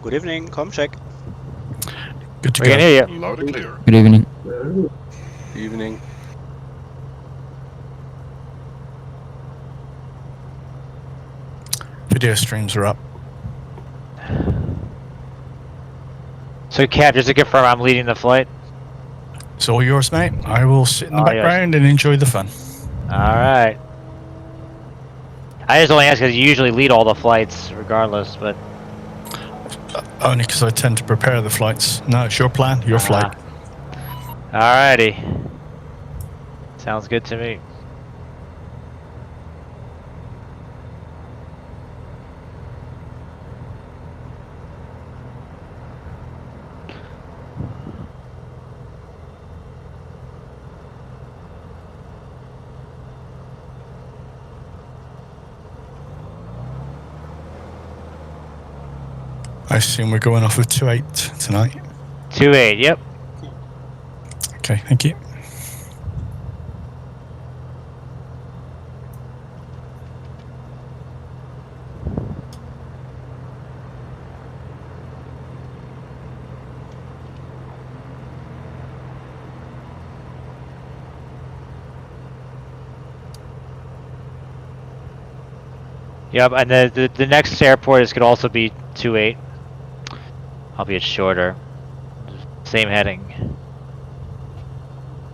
Good evening, check. Good to We can go. hear you. Loud and clear. Good evening. Evening. Video streams are up. So, Cap, just to confirm, I'm leading the flight. It's all yours, mate. I will sit in the Oh, yes. background and enjoy the fun. All right. I just only ask because you usually lead all the flights, regardless. But Only because I tend to prepare the flights. No, it's your plan, your flight. All righty. Sounds good to me. I assume we're going off with 2-8 tonight. 2-8, yep. Okay, thank you. Yep, and the next airport is going to also be 2-8. Albeit shorter. Same heading.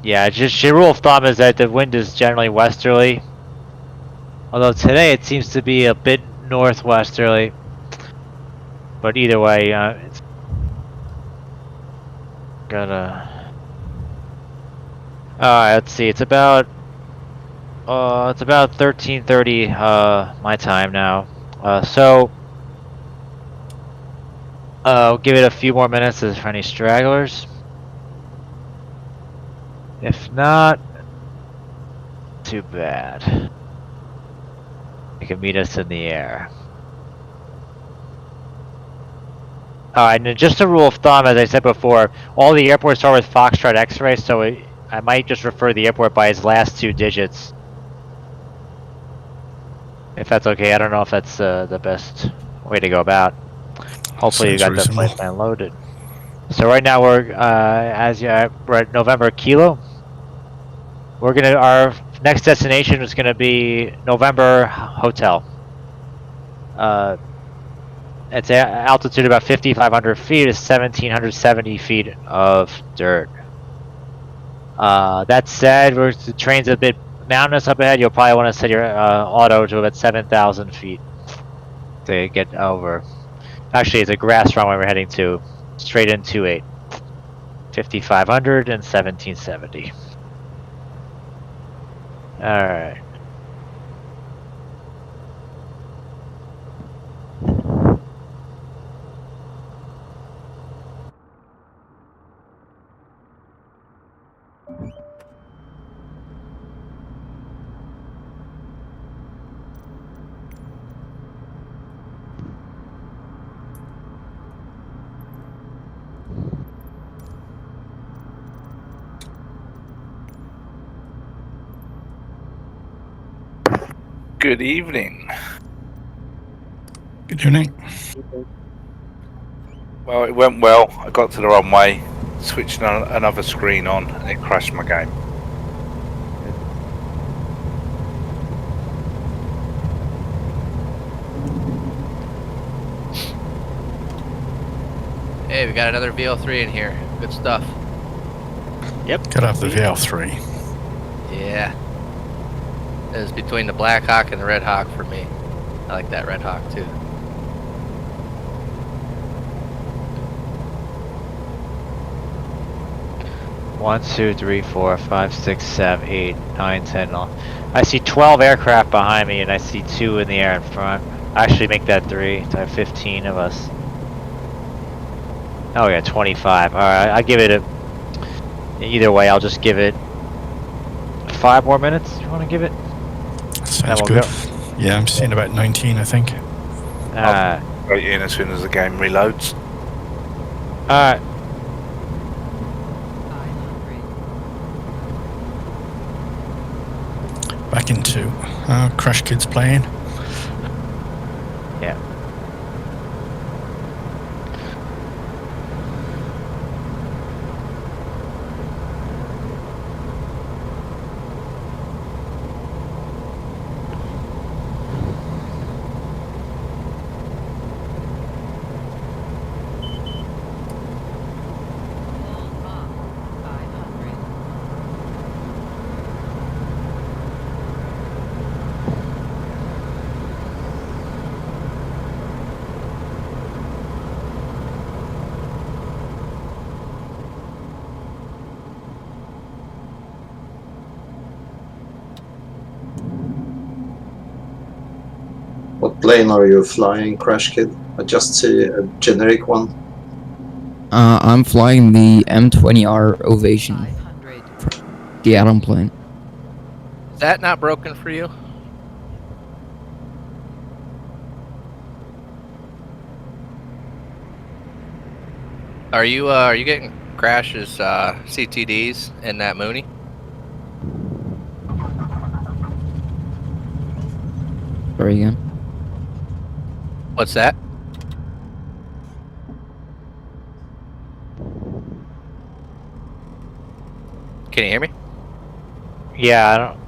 Yeah, just your rule of thumb is that the wind is generally westerly. Although today it seems to be a bit northwesterly. But either way, it's gonna... Alright, let's see, it's about 13:30 my time now. So I'll give it a few more minutes for any stragglers. If not, too bad. You can meet us in the air. Alright, and then just a rule of thumb, as I said before, all the airports start with Foxtrot X-ray, so I might just refer to the airport by its last 2 digits. If that's okay, I don't know if that's the best way to go about. Hopefully you got that flight plan loaded. So right now we're we're at November Kilo. Our next destination is gonna be November Hotel. It's altitude about 5,500 feet, is 1,770 feet of dirt. That said, the train's a bit mountainous up ahead. You'll probably want to set your auto to about 7,000 feet to get over. Actually, it's a grass runway we're heading to. Straight in 2-8. 5,500 and 1,770. Alright. Good evening. Good evening. Well, it went well. I got to the runway, switched another screen on, and it crashed my game. Hey, we got another VL3 in here. Good stuff. Yep. Gotta have the VL3. Yeah. It was between the Black Hawk and the Red Hawk for me. I like that Red Hawk too. One, 2, 3, 4, 5, 6, 7, 8, 9, 10. I see 12 aircraft behind me, and I see 2 in the air in front. Actually, make that 3. So I have 15 of us. Oh yeah, 25. All right, I give it a. Either way, I'll just give it 5 more minutes. You want to give it? Sounds we'll good. go. Yeah, I'm seeing about 19, I think. Straight in as soon as the game reloads. All right. Back in 2. Crash Kids playing. Yeah. plane are you flying, Crash Kid? I just see a generic one. I'm flying the M20R Ovation, the Atom plane. Is that not broken for you? Are you getting Crash's CTDs in that Mooney? Sorry again. What's that? Can you hear me? Yeah, I don't.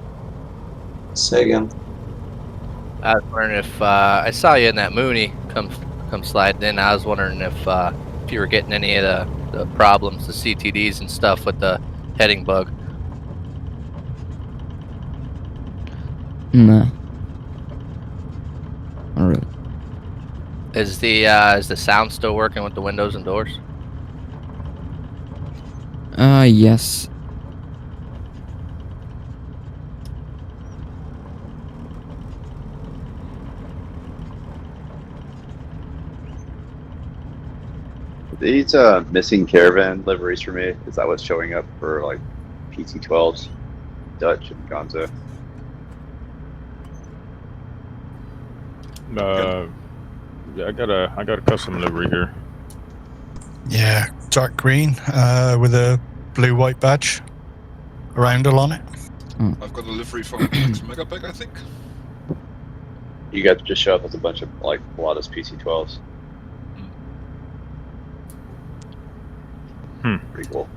Say again. I was wondering if I saw you in that Mooney come sliding in. I was wondering if you were getting any of the problems, the CTDs and stuff with the heading bug. Nah. Not really. Is the sound still working with the windows and doors? Yes. These missing caravan liveries for me, is that what's showing up for like PT-12s, Dutch and Gonzo? Yeah, I got a custom livery here. Yeah, dark green with a blue-white badge, a roundel on it. I've got a livery from Max Megapack, I think. You guys just show up as a bunch of like Pilatus PT-12s. Pretty cool.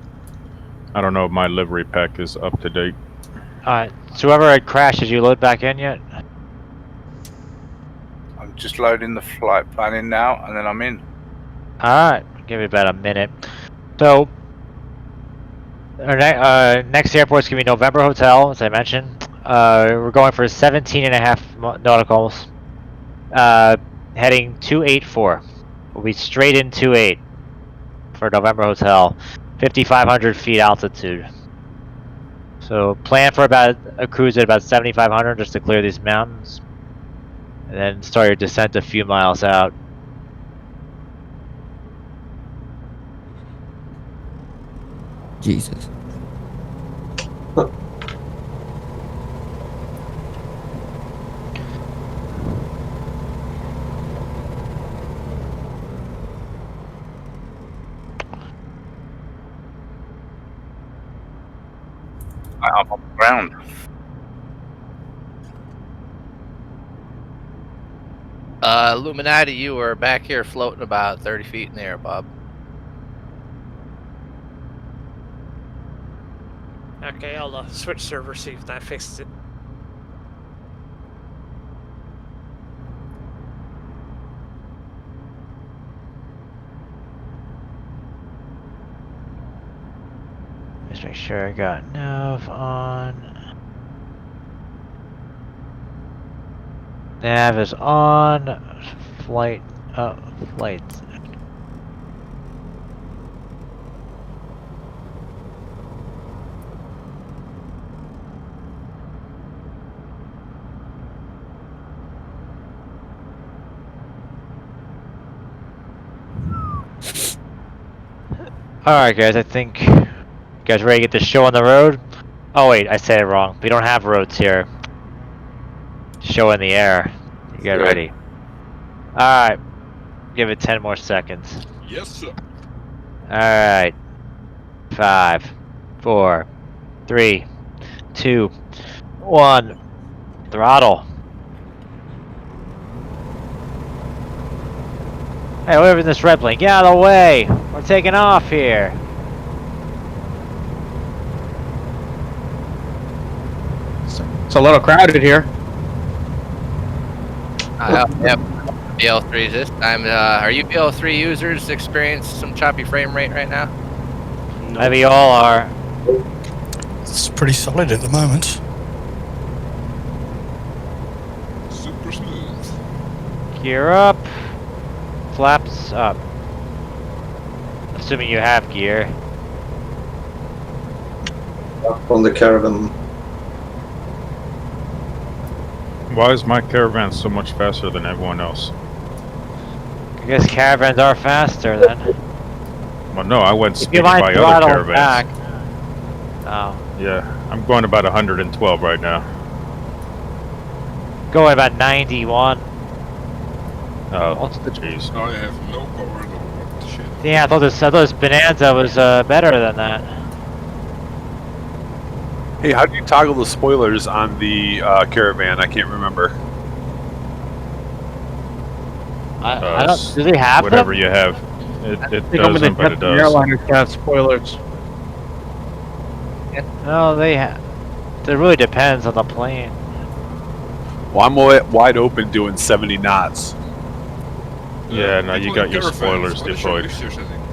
I don't know if my livery pack is up to date. Alright, so whoever had crashed, did you load back in yet? I'm just loading the flight plan in now, and then I'm in. Alright, give it about a minute. So, our next airport is going to be November Hotel, as I mentioned. We're going for 17.5 nauticals. Heading 284. We'll be straight in 28 for November Hotel. 5,500 feet altitude. So plan for about a cruise at about 7,500 just to clear these mountains. And then start your descent a few miles out. Jesus. I'm on the ground. Illuminati, you were back here floating about 30 feet in the air, Bob. Okay, I'll switch server, see if that fixes it. Just make sure I got nav on. Nav is on. Flight. Flight. Alright guys, I think you guys ready to get the show on the road? Oh wait, I said it wrong. We don't have roads here. Show in the air. You get ready. Alright. Give it 10 more seconds. Yes, sir. Alright. 5, 4, 3, 2, 1. Throttle. Hey, whoever's in this red plane, get out of the way! We're taking off here. It's a little crowded here. Yep. BL3s this time. Are you BL3 users experiencing some choppy frame rate right now? Maybe all are. It's pretty solid at the moment. Super smooth. Gear up. Flaps up. Assuming you have gear. On the caravan. Why is my caravan so much faster than everyone else? I guess caravans are faster then. Well, no, I went If you speeding mind by other throttling back. caravans. Oh. Yeah, I'm going about 112 right now. Going about 91. Oh, jeez. I have no power at all. What the shit? Yeah, I thought this Bonanza was better than that. Hey, how do you toggle the spoilers on the caravan? I can't remember. I don't. Do they have whatever them? you have? It I think I'm doesn't, but gonna it the does. airliners have spoilers. No, they have. It really depends on the plane. Well, I'm wide open doing 70 knots. Yeah, no, you People got in your caravans, spoilers what is your deployed. mixture setting?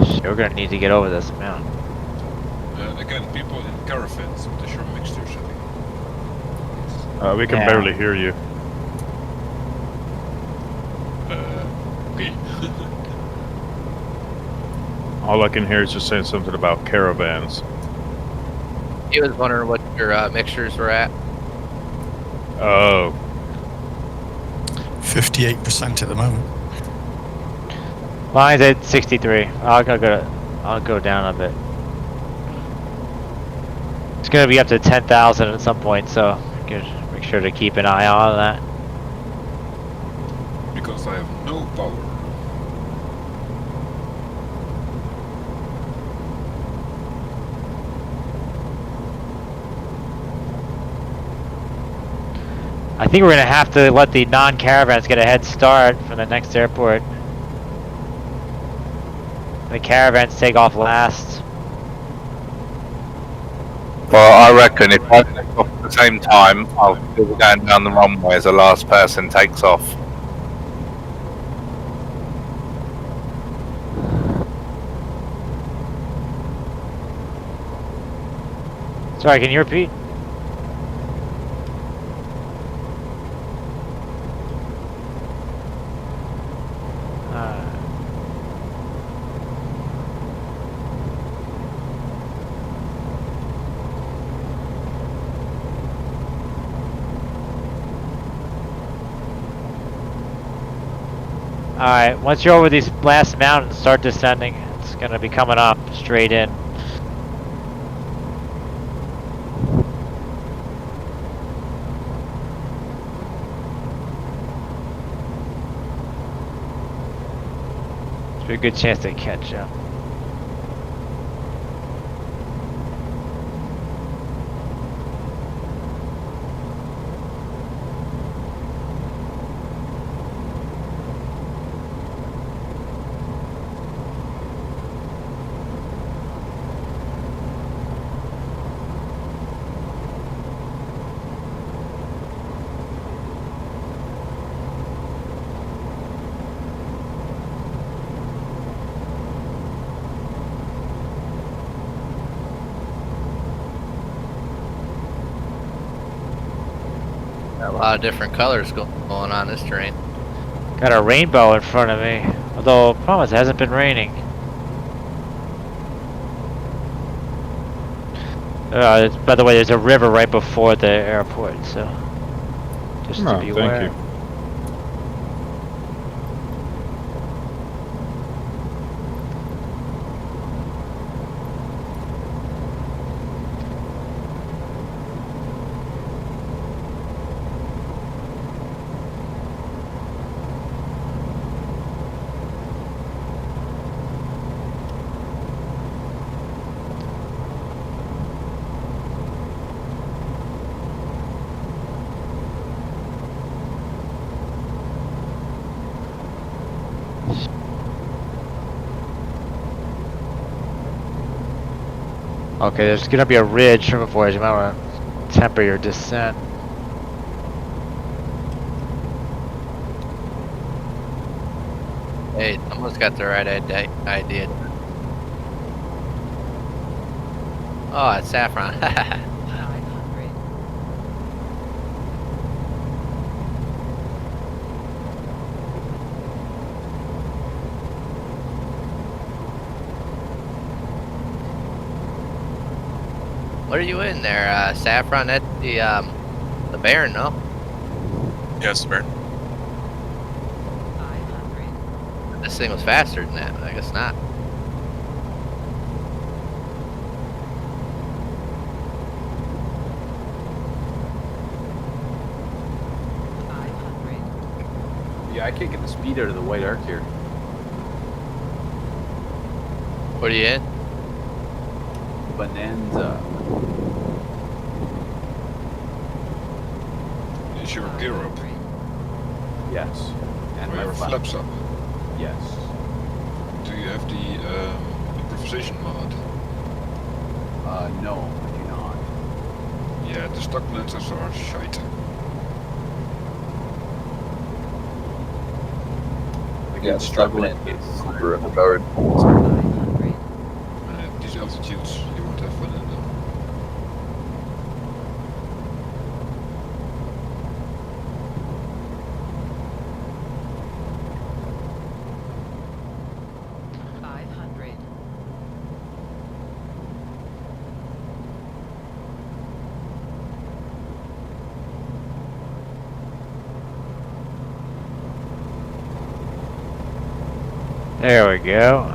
Shit, we're gonna need to get over this mountain. Again, people in caravans, what is your mixture setting? We can Yeah. barely hear you. Okay. All I can hear is just saying something about caravans. He was wondering what your mixtures were at. Oh, 58% at the moment. Mine's at 63. I'll go down a bit. It's gonna be up to 10,000 at some point, so make sure to keep an eye on that. Because I have no power. I think we're gonna have to let the non-caravans get a head start from the next airport. The caravans take off last. Well, I reckon if I take off at the same time, I'll be going down the runway as the last person takes off. Sorry, can you repeat? Alright, once you're over these last mountains, start descending. It's gonna be coming up straight in. There's a good chance to catch up. Got a lot of different colors going on this terrain. Got a rainbow in front of me. Although, problem is, it hasn't been raining. By the way, there's a river right before the airport, so just to be aware. Thank you. Okay, there's gonna be a ridge from before. You might want to temper your descent. Hey, someone's got the right idea. Oh, it's Saffron. What are you in there, Saffron? At the Baron, no? Yes, Baron. This thing was faster than that, but I guess not. Yeah, I can't get the speed out of the white arc here. What are you in? Bonanza. Is your gear up? Yes. And Are my your flaps up? Yes. Do you have the improvisation mod? No, I do not. Yeah, the stock lenses are shite. Again, struggling. Super overpowered. These altitudes, you won't have fun in them. There we go.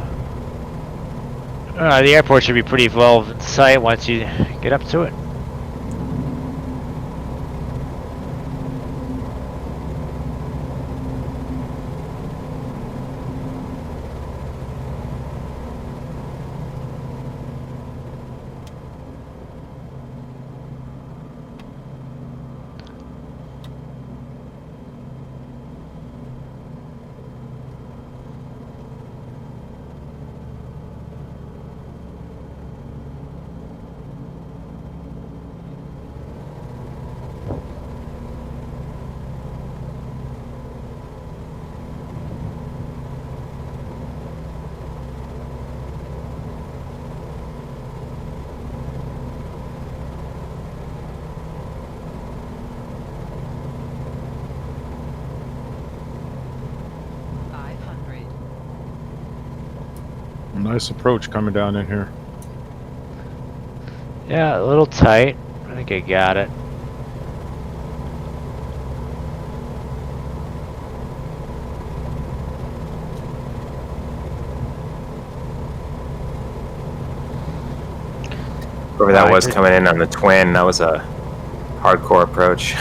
The airport should be pretty well in sight once you get up to it. Nice approach coming down in here. Yeah, a little tight. I think I got it. Whoever that was coming in on the twin, that was a hardcore approach.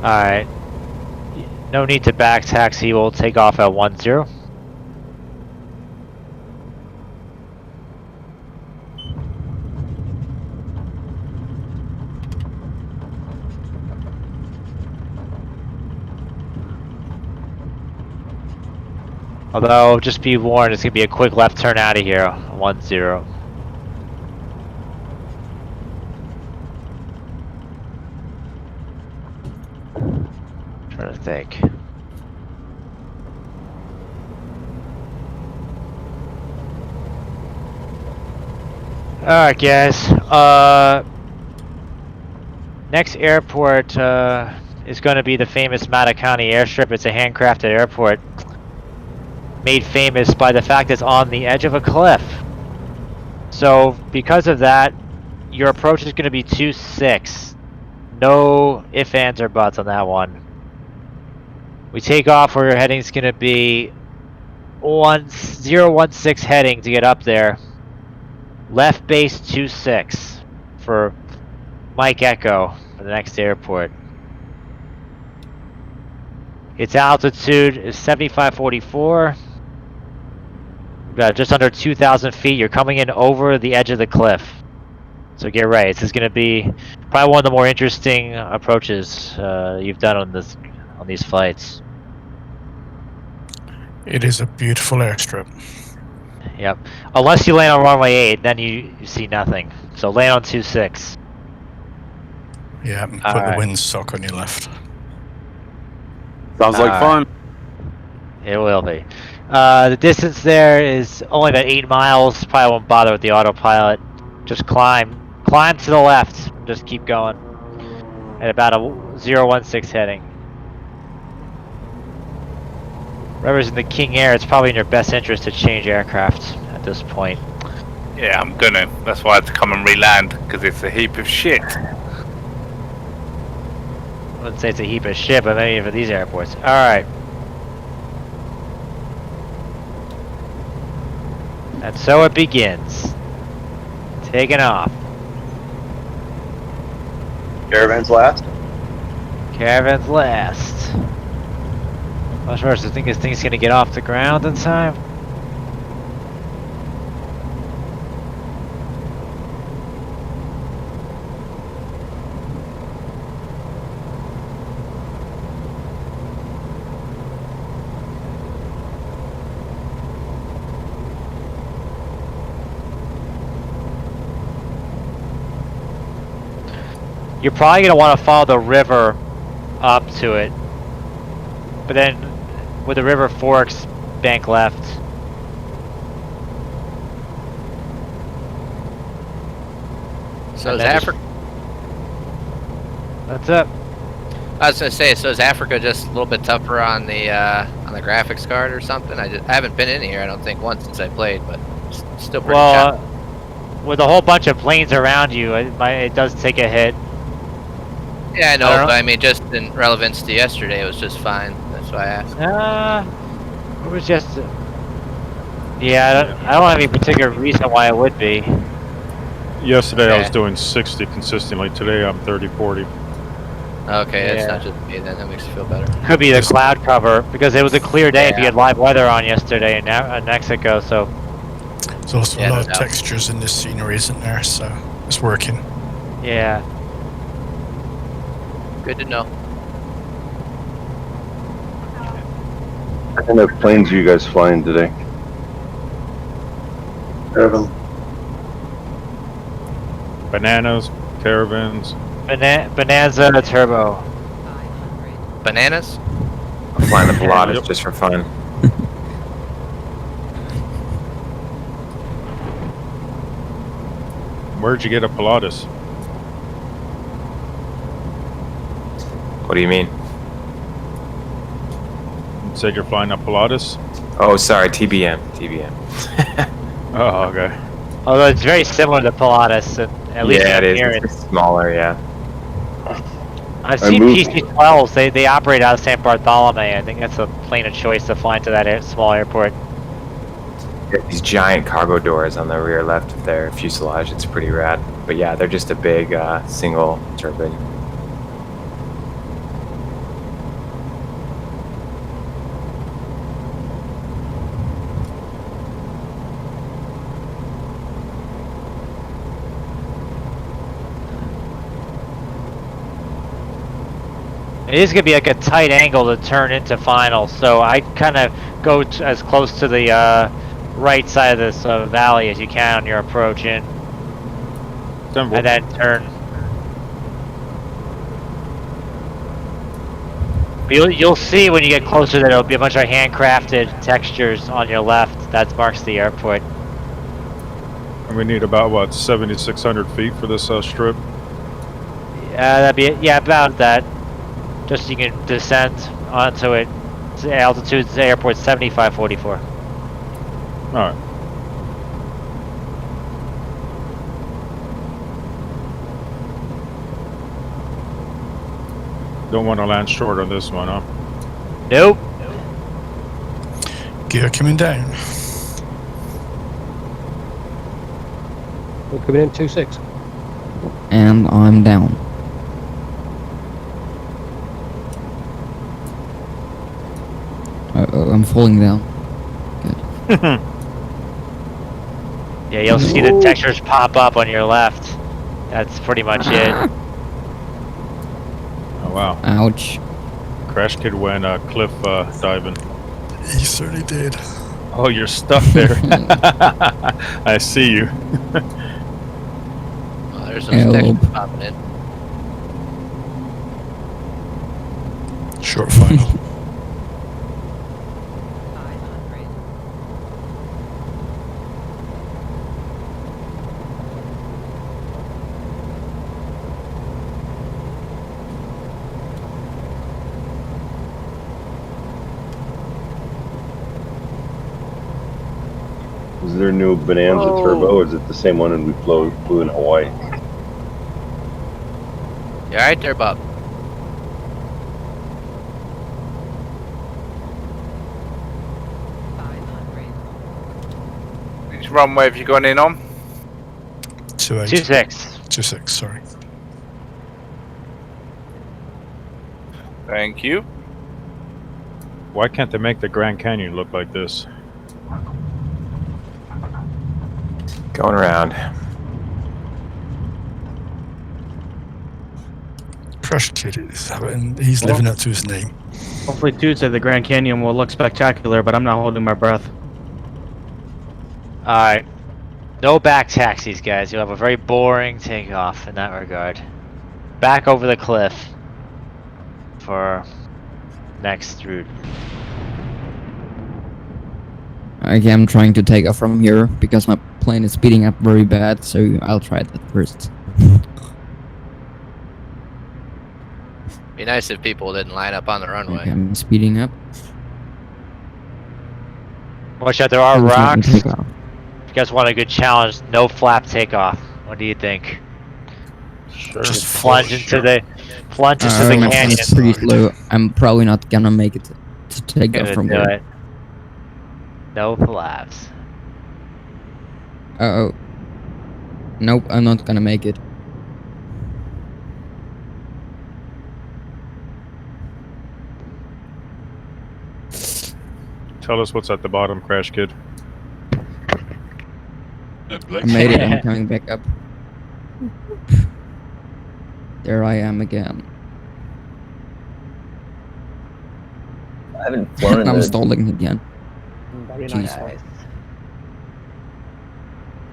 Alright. No need to back taxi, we'll take off at 10. Although, just be warned, it's gonna be a quick left turn out of here, 10. Trying to think. Alright guys, next airport is going to be the famous Mata County airstrip. It's a handcrafted airport made famous by the fact it's on the edge of a cliff. So because of that, your approach is going to be 2-6. No ifs, ands, or buts on that one. We take off where your heading is going to be 016 heading to get up there. Left base 26 for Mike Echo for the next airport. Its altitude is 7544. Got just under 2,000 feet. You're coming in over the edge of the cliff. So get ready. This is going to be probably one of the more interesting approaches you've done on these flights. It is a beautiful airstrip. Yep. Unless you land on runway 8, then you see nothing. So land on 26. Yeah, and put the windsock on your left. Sounds like fun. It will be. The distance there is only about 8 miles. Probably won't bother with the autopilot. Just climb to the left. Just keep going. At about a 016 heading. Whoever's in the King Air, it's probably in your best interest to change aircraft at this point. Yeah, I'm gonna. That's why I had to come and re-land, because it's a heap of shit. I wouldn't say it's a heap of shit, but maybe for these airports. Alright. And so it begins. Taking off. Caravan's last. Caravan's last. Not sure, so I think this thing's gonna get off the ground in time. You're probably gonna want to follow the river up to it, but then where the river forks, bank left. So is then just- Africa? That's it. I was gonna say, so is Africa just a little bit tougher on the graphics card or something? I haven't been in here, I don't think, once since I played, but it's still pretty choppy. With a whole bunch of planes around you, it does take a hit. Yeah, I know, but I mean, just in relevance to yesterday, it was just fine. That's why I asked. It was just. Yeah, I don't have any particular reason why it would be. Yesterday I was doing 60 consistently. Today I'm 30, 40. Okay, that's Yeah. not just me then. That makes me feel better. Could be the cloud cover, because it was a clear day if you Yeah. had live weather on yesterday in Mexico, so. There's also Yeah, a no lot of doubt. textures in this scenery, isn't there? So it's working. Yeah. Good to know. What kind of planes are you guys flying today? Caravan. Bananas, caravans. Bonanza Turbo. Bananas? I'm flying the Pilatus Yep. just for fun. Where'd you get a Pilatus? What do you mean? You said you're flying a Pilatus? Oh, sorry, TBM. TBM. Oh, okay. Although it's very similar to Pilatus, at least Yeah, in it is. appearance. It's smaller, yeah. I've I seen moved- PC-12s, they operate out of San Bartolome. I think that's a plane of choice to fly into that small airport. Got these giant cargo doors on the rear left of their fuselage. It's pretty rad. But yeah, they're just a big single turbine. It is going to be like a tight angle to turn into final, so I kind of go as close to the right side of this valley as you can on your approach in, and then turn. But you'll see when you get closer that there'll be a bunch of handcrafted textures on your left. That marks the airport. And we need about, what, 7,600 feet for this strip? That'd be yeah, about that. Just so you can descend onto it. Altitude to the airport 7544. Alright. Don't want to land short on this one, huh? Nope. Gear coming down. We're coming in 2-6. And I'm down. Uh-oh, I'm falling down. Yeah, you'll see the textures pop up on your left. That's pretty much it. Oh, wow. Ouch. Crash Kid went cliff diving. He certainly did. Oh, you're stuck there. I see you. Oh, there's some textures popping in. Short final. Is there a new Bonanza Turbo, or is it the same one and we flew in Hawaii? You alright there, Bob? Which runway have you gone in on? 28. 26. 26, sorry. Thank you. Why can't they make the Grand Canyon look like this? Going around. Crash Kid is having, he's living up to his name. Hopefully Tuesday the Grand Canyon will look spectacular, but I'm not holding my breath. Alright. No back taxis, guys. You'll have a very boring takeoff in that regard. Back over the cliff for next route. Okay, I'm trying to take off from here because my plane is speeding up very bad, so I'll try that first. Be nice if people didn't line up on the runway. Okay, I'm speeding up. Watch out, there are Please let me rocks. take off. If you guys want a good challenge, no flap takeoff. What do you think? Sure. Just plunge into the My canyon. plane is pretty slow. I'm probably not gonna make it to take off Gonna from do here. it. No flaps. Uh-oh. Nope, I'm not gonna make it. Tell us what's at the bottom, Crash Kid. I made it, I'm coming back up. There I am again. I haven't flown in I'm the... stalling again. Very Jeez. nice.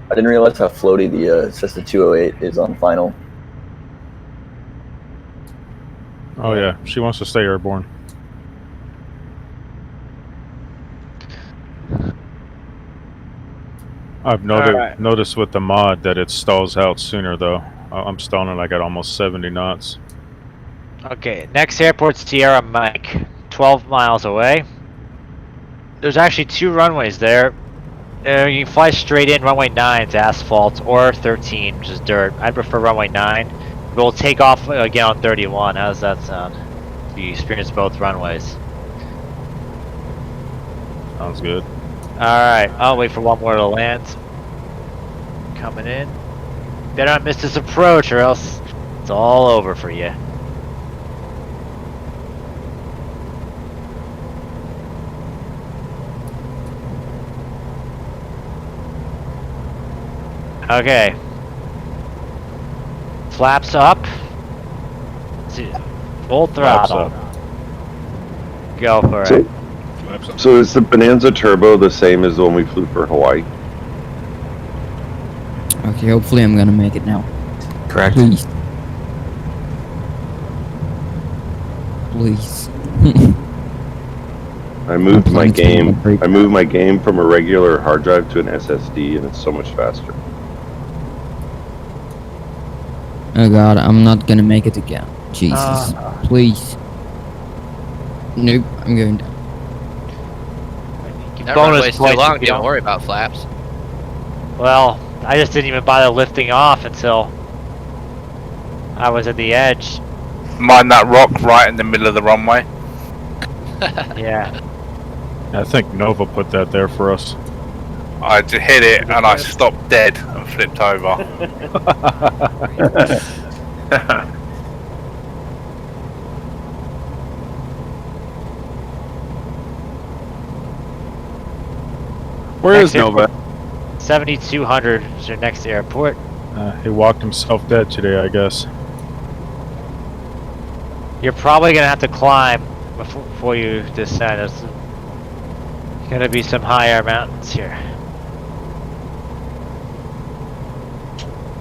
I didn't realize how floaty the Cessna 208 is on final. Oh yeah, she wants to stay airborne. I've noticed with the mod that it stalls out sooner though. I'm stalling like at almost 70 knots. Okay, next airport, Sierra Mike, 12 miles away. There's actually 2 runways there. You can fly straight in runway 9 to asphalt, or 13, which is dirt. I prefer runway 9. We'll take off again on 31. How does that sound? You experience both runways. Sounds good. Alright, I'll wait for one more to land. Coming in. Better not miss this approach or else it's all over for you. Okay. Flaps up. Full throttle. Go for it. So is the Bonanza Turbo the same as the one we flew for Hawaii? Okay, hopefully I'm gonna make it now. Correct. Please. Please. I moved my game. I moved my game from a regular hard drive to an SSD, and it's so much faster. Oh god, I'm not gonna make it again. Jesus. Please. Nope, I'm going down. That Bonus runway's too points long. if you Don't don't- worry about flaps. Well, I just didn't even bother lifting off until I was at the edge. Mind that rock right in the middle of the runway. Yeah. I think Nova put that there for us. I just hit it and I stopped dead and flipped over. Where is Nova? 7200 is your next airport. He walked himself dead today, I guess. You're probably gonna have to climb before you descend. There's gonna be some higher mountains here.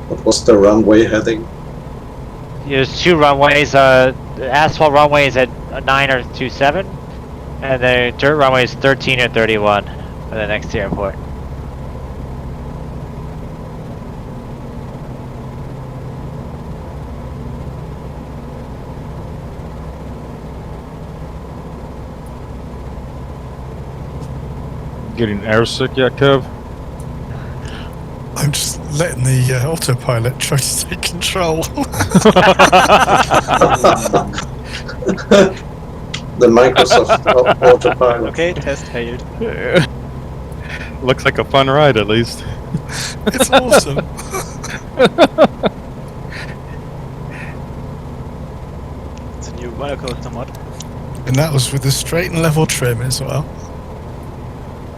What was the runway heading? There's 2 runways. The asphalt runway is at 9 or 27, and the dirt runway is 13 or 31 for the next airport. Getting airsick yet, Kev? I'm just letting the autopilot try to take control. The Microsoft autopilot. Okay, test failed. Looks like a fun ride, at least. It's awesome. It's a new roller coaster mod. And that was with the straight and level trim as well.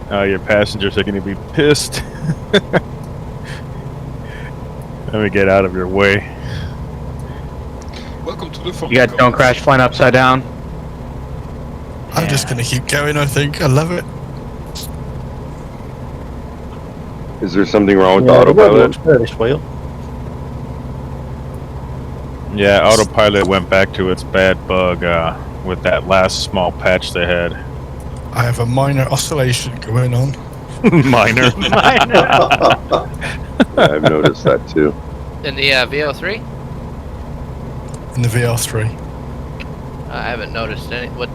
Your passengers are going to be pissed. Let me get out of your way. Welcome to the fun. You got Don't Crash flying upside down. I'm just going to keep going, I think. I love it. Is there something wrong with the autopilot? Yeah, autopilot went back to its bad bug with that last small patch they had. I have a minor oscillation going on. Minor. Yeah, I've noticed that too. In the VO3? In the VR3. I haven't noticed any. What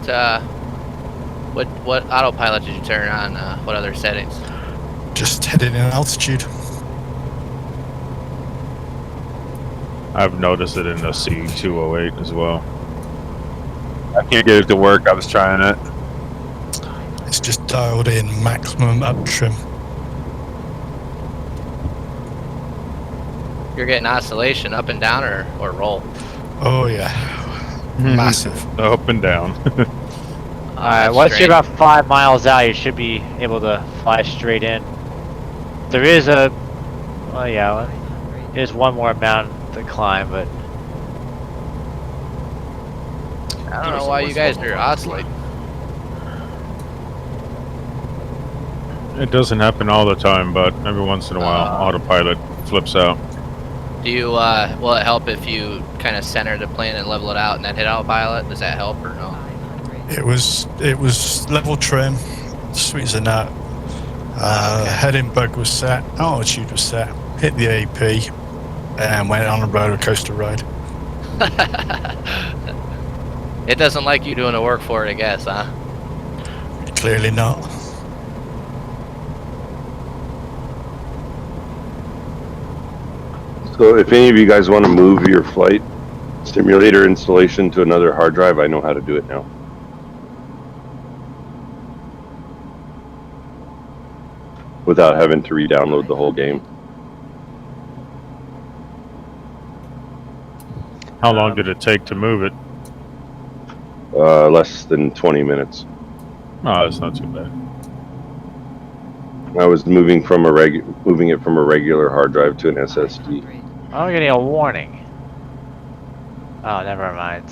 autopilot did you turn on? What other settings? Just heading in altitude. I've noticed it in the C208 as well. I can't get it to work. I was trying it. It's just dialed in maximum up trim. You're getting oscillation up and down or roll? Oh yeah. Massive. Up and down. Alright, once you're about 5 miles out, you should be able to fly straight in. There is a... Oh yeah, there's one more mountain to climb, but... I don't know why you guys are oscillating. It doesn't happen all the time, but every once in a while, autopilot flips out. Do you, will it help if you kind of center the plane and level it out and then hit autopilot? Does that help or no? It was level trim, sweet as a nut. Heading bug was set, altitude was set, hit the AP, and went on a roller coaster ride. It doesn't like you doing the work for it, I guess, huh? Clearly not. So if any of you guys want to move your flight simulator installation to another hard drive, I know how to do it now. Without having to re-download the whole game. How long did it take to move it? Less than 20 minutes. Oh, that's not too bad. I was moving it from a regular hard drive to an SSD. I'm getting a warning. Oh, never mind.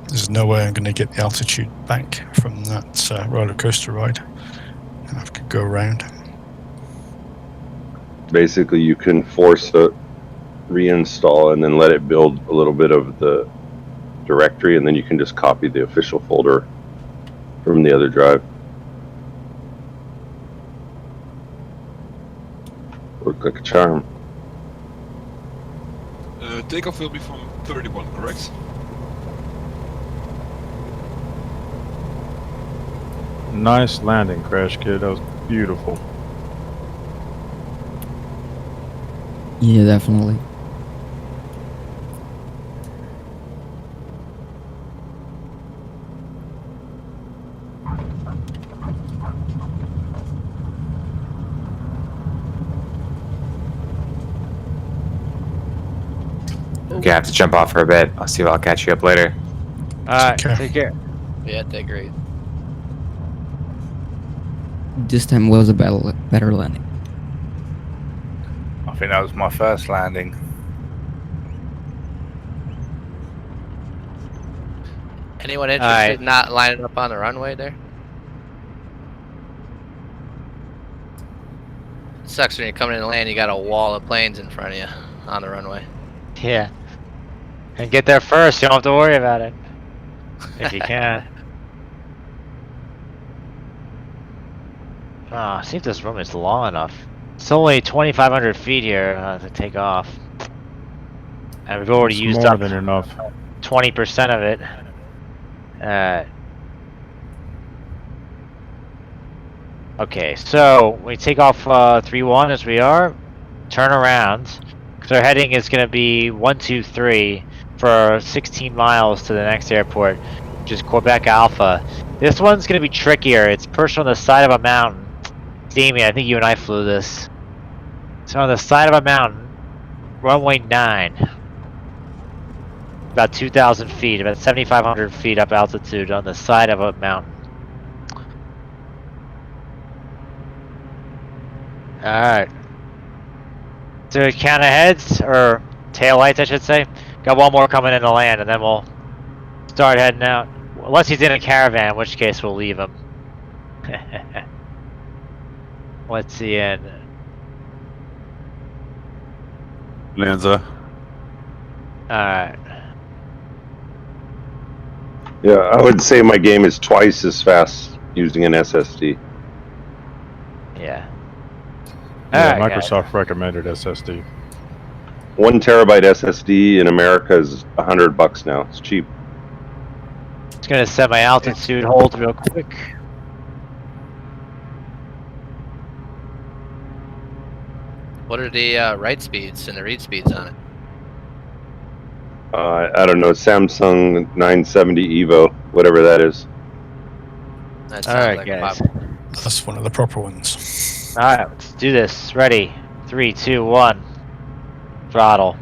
There's no way I'm going to get the altitude back from that roller coaster ride. I have to go around. Basically, you can force a reinstall and then let it build a little bit of the directory, and then you can just copy the official folder from the other drive. Worked like a charm. Takeoff will be from 31, correct? Nice landing, Crash Kid. That was beautiful. Yeah, definitely. Okay, I have to jump off for a bit. I'll see if I'll catch you up later. Alright, take care. Yeah, take great. This time was a better landing. I think that was my first landing. Anyone interested in not lining up on the runway there? It sucks when you're coming in to land, you got a wall of planes in front of you on the runway. Yeah. And get there first, you don't have to worry about it. If you can. Ah, see if this room is long enough. It's only 2,500 feet here to take off. And we've already It's used more up than enough. 20% of it. Okay, so we take off 3-1 as we are. Turn around. Because our heading is going to be 123 for 16 miles to the next airport, which is Quebec Alpha. This one's going to be trickier. It's perched on the side of a mountain. Damien, I think you and I flew this. So on the side of a mountain, runway 9. About 2,000 feet, about 7,500 feet up altitude on the side of a mountain. Alright. So count of heads, or tail lights I should say. Got one more coming in to land and then we'll start heading out. Unless he's in a caravan, in which case we'll leave him. What's he in? Lanza. Alright. Yeah, I would say my game is twice as fast using an SSD. Yeah. Yeah, Alright, Microsoft recommended SSD. 1 terabyte SSD in America is $100 now. It's cheap. Just gonna set my altitude hold real quick. What are the write speeds and the read speeds on it? I don't know, Samsung 970 Evo, whatever that is. That sounds Alright, like guys. That's one of the proper ones. Alright, let's do this. Ready? 3, 2, 1. Throttle.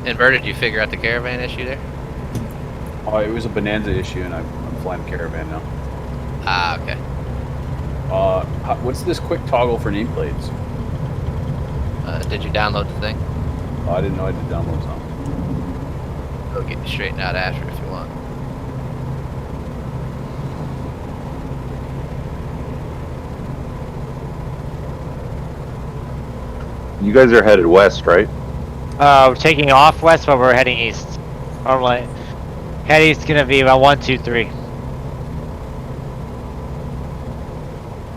Inverted, you figure out the caravan issue there? Oh, it was a Bonanza issue, and I'm flying caravan now. Ah, okay. What's this quick toggle for nameplates? Did you download the thing? Oh, I didn't know I did download something. Go get you straightened out after if you want. You guys are headed west, right? We're taking off west, but we're heading east. Normally, head east gonna be about 1, 2, 3.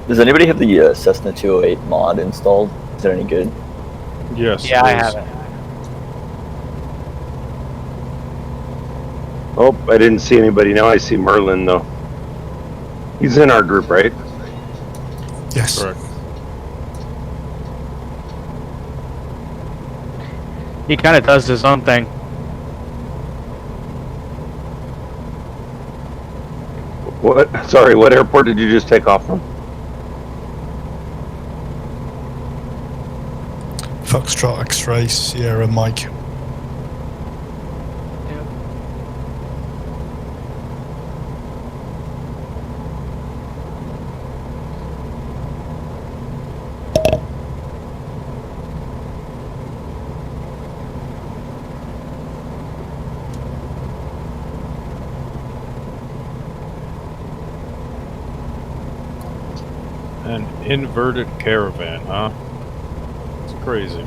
Does anybody have the Cessna 208 mod installed? Is it any good? Yes. Yeah, I have it. Oh, I didn't see anybody. Now I see Merlin, though. He's in our group, right? Yes. Correct. He kind of does his own thing. What? Sorry, what airport did you just take off from? Foxtrot X-Ray Sierra Mike. An inverted caravan, huh? It's crazy.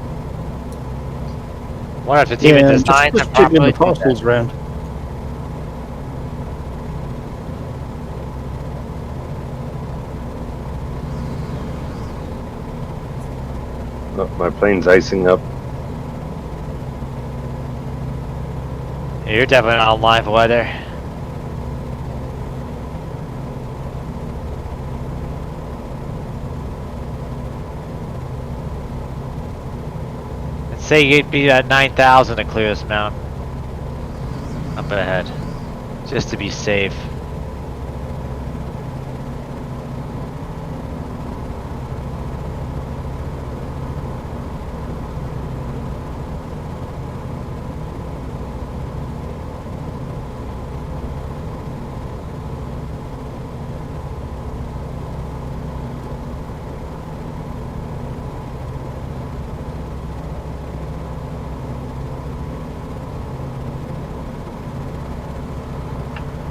Wonder if it's even designed to just getting properly the parcels round. Oh, my plane's icing up. Yeah, you're definitely not online for weather. Let's say you'd be at 9,000 to clear this mountain. Up ahead. Just to be safe.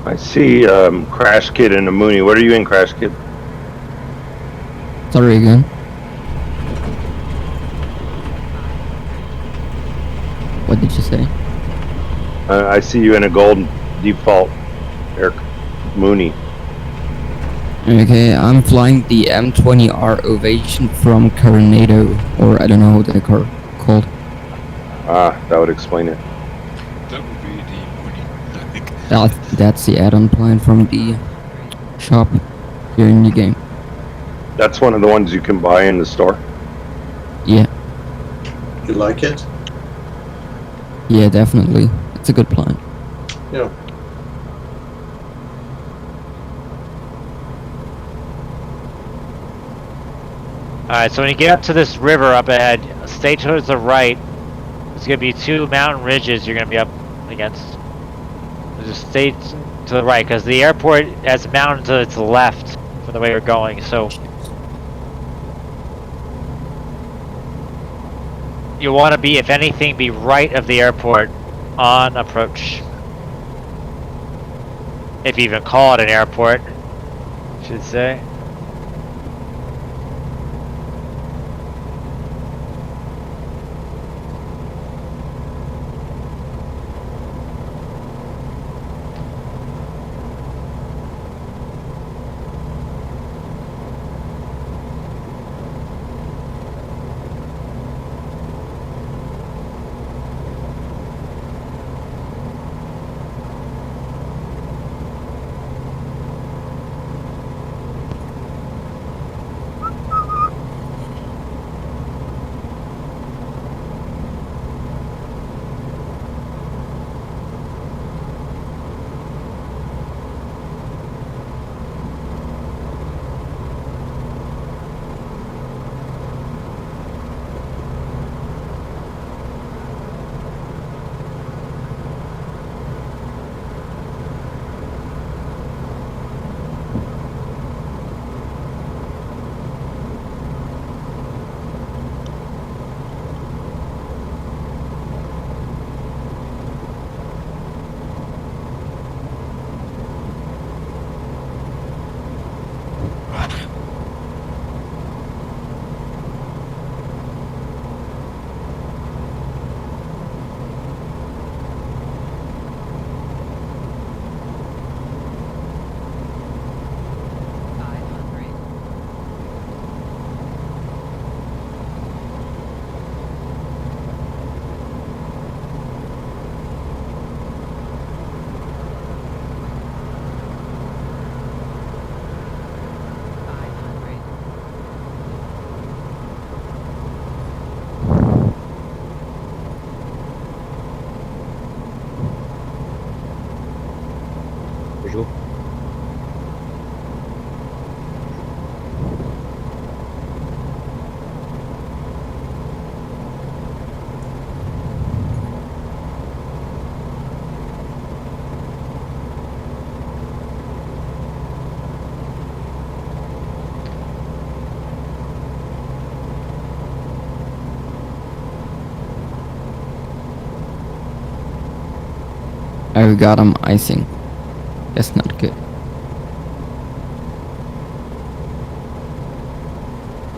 I see Crash Kid and a Mooney. What are you in, Crash Kid? Sorry again. What did you say? I see you in a gold default air Mooney. Okay, I'm flying the M20R Ovation from Coronado, or I don't know what they're called. Ah, that would explain it. That would be the Mooney, I think. That's the add-on plan from the shop. here in the game. That's one of the ones you can buy in the store. Yeah, You like it? yeah, definitely. It's a good plan. Yeah. Alright, so when you get up to this river up ahead, stay towards the right. There's gonna be 2 mountain ridges you're gonna be up against. Just stay to the right, because the airport has a mountain to its left from the way you're going, so you want to be, if anything, be right of the airport on approach. If you even call it an airport, I should say. I got him icing. That's not good.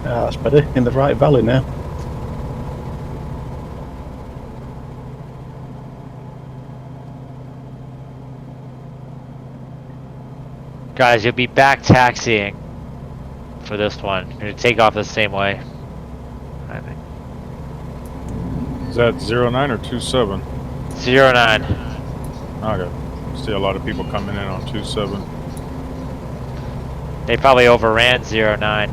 Ah, that's better. In the right valley now. Guys, you'll be back taxiing for this one. You're gonna take off the same way, I think. Is that 09 or 27? 09. Okay. See a lot of people coming in on 27. They probably overran 09.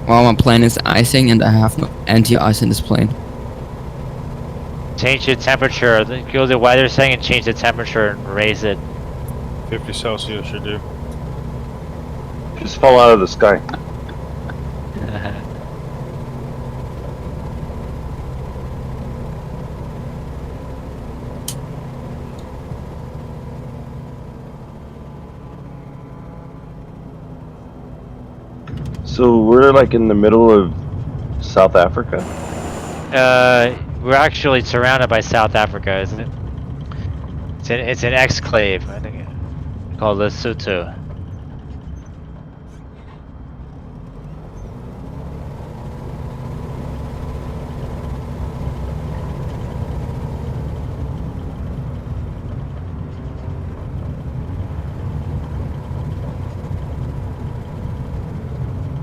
Well, my plane is icing and I have no anti-ice in this plane. Change the temperature. Go to the weather setting and change the temperature and raise it. 50 Celsius should do. Just fall out of the sky. So we're like in the middle of South Africa? We're actually surrounded by South Africa, isn't it? It's an exclave, I think, called Lesotho.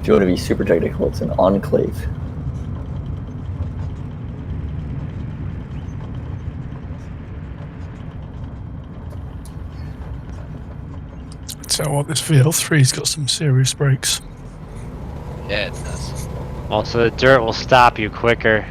If you want to be super technical, it's an enclave. Tell you what, this VL3's got some serious brakes. Yeah, it does. Also, the dirt will stop you quicker.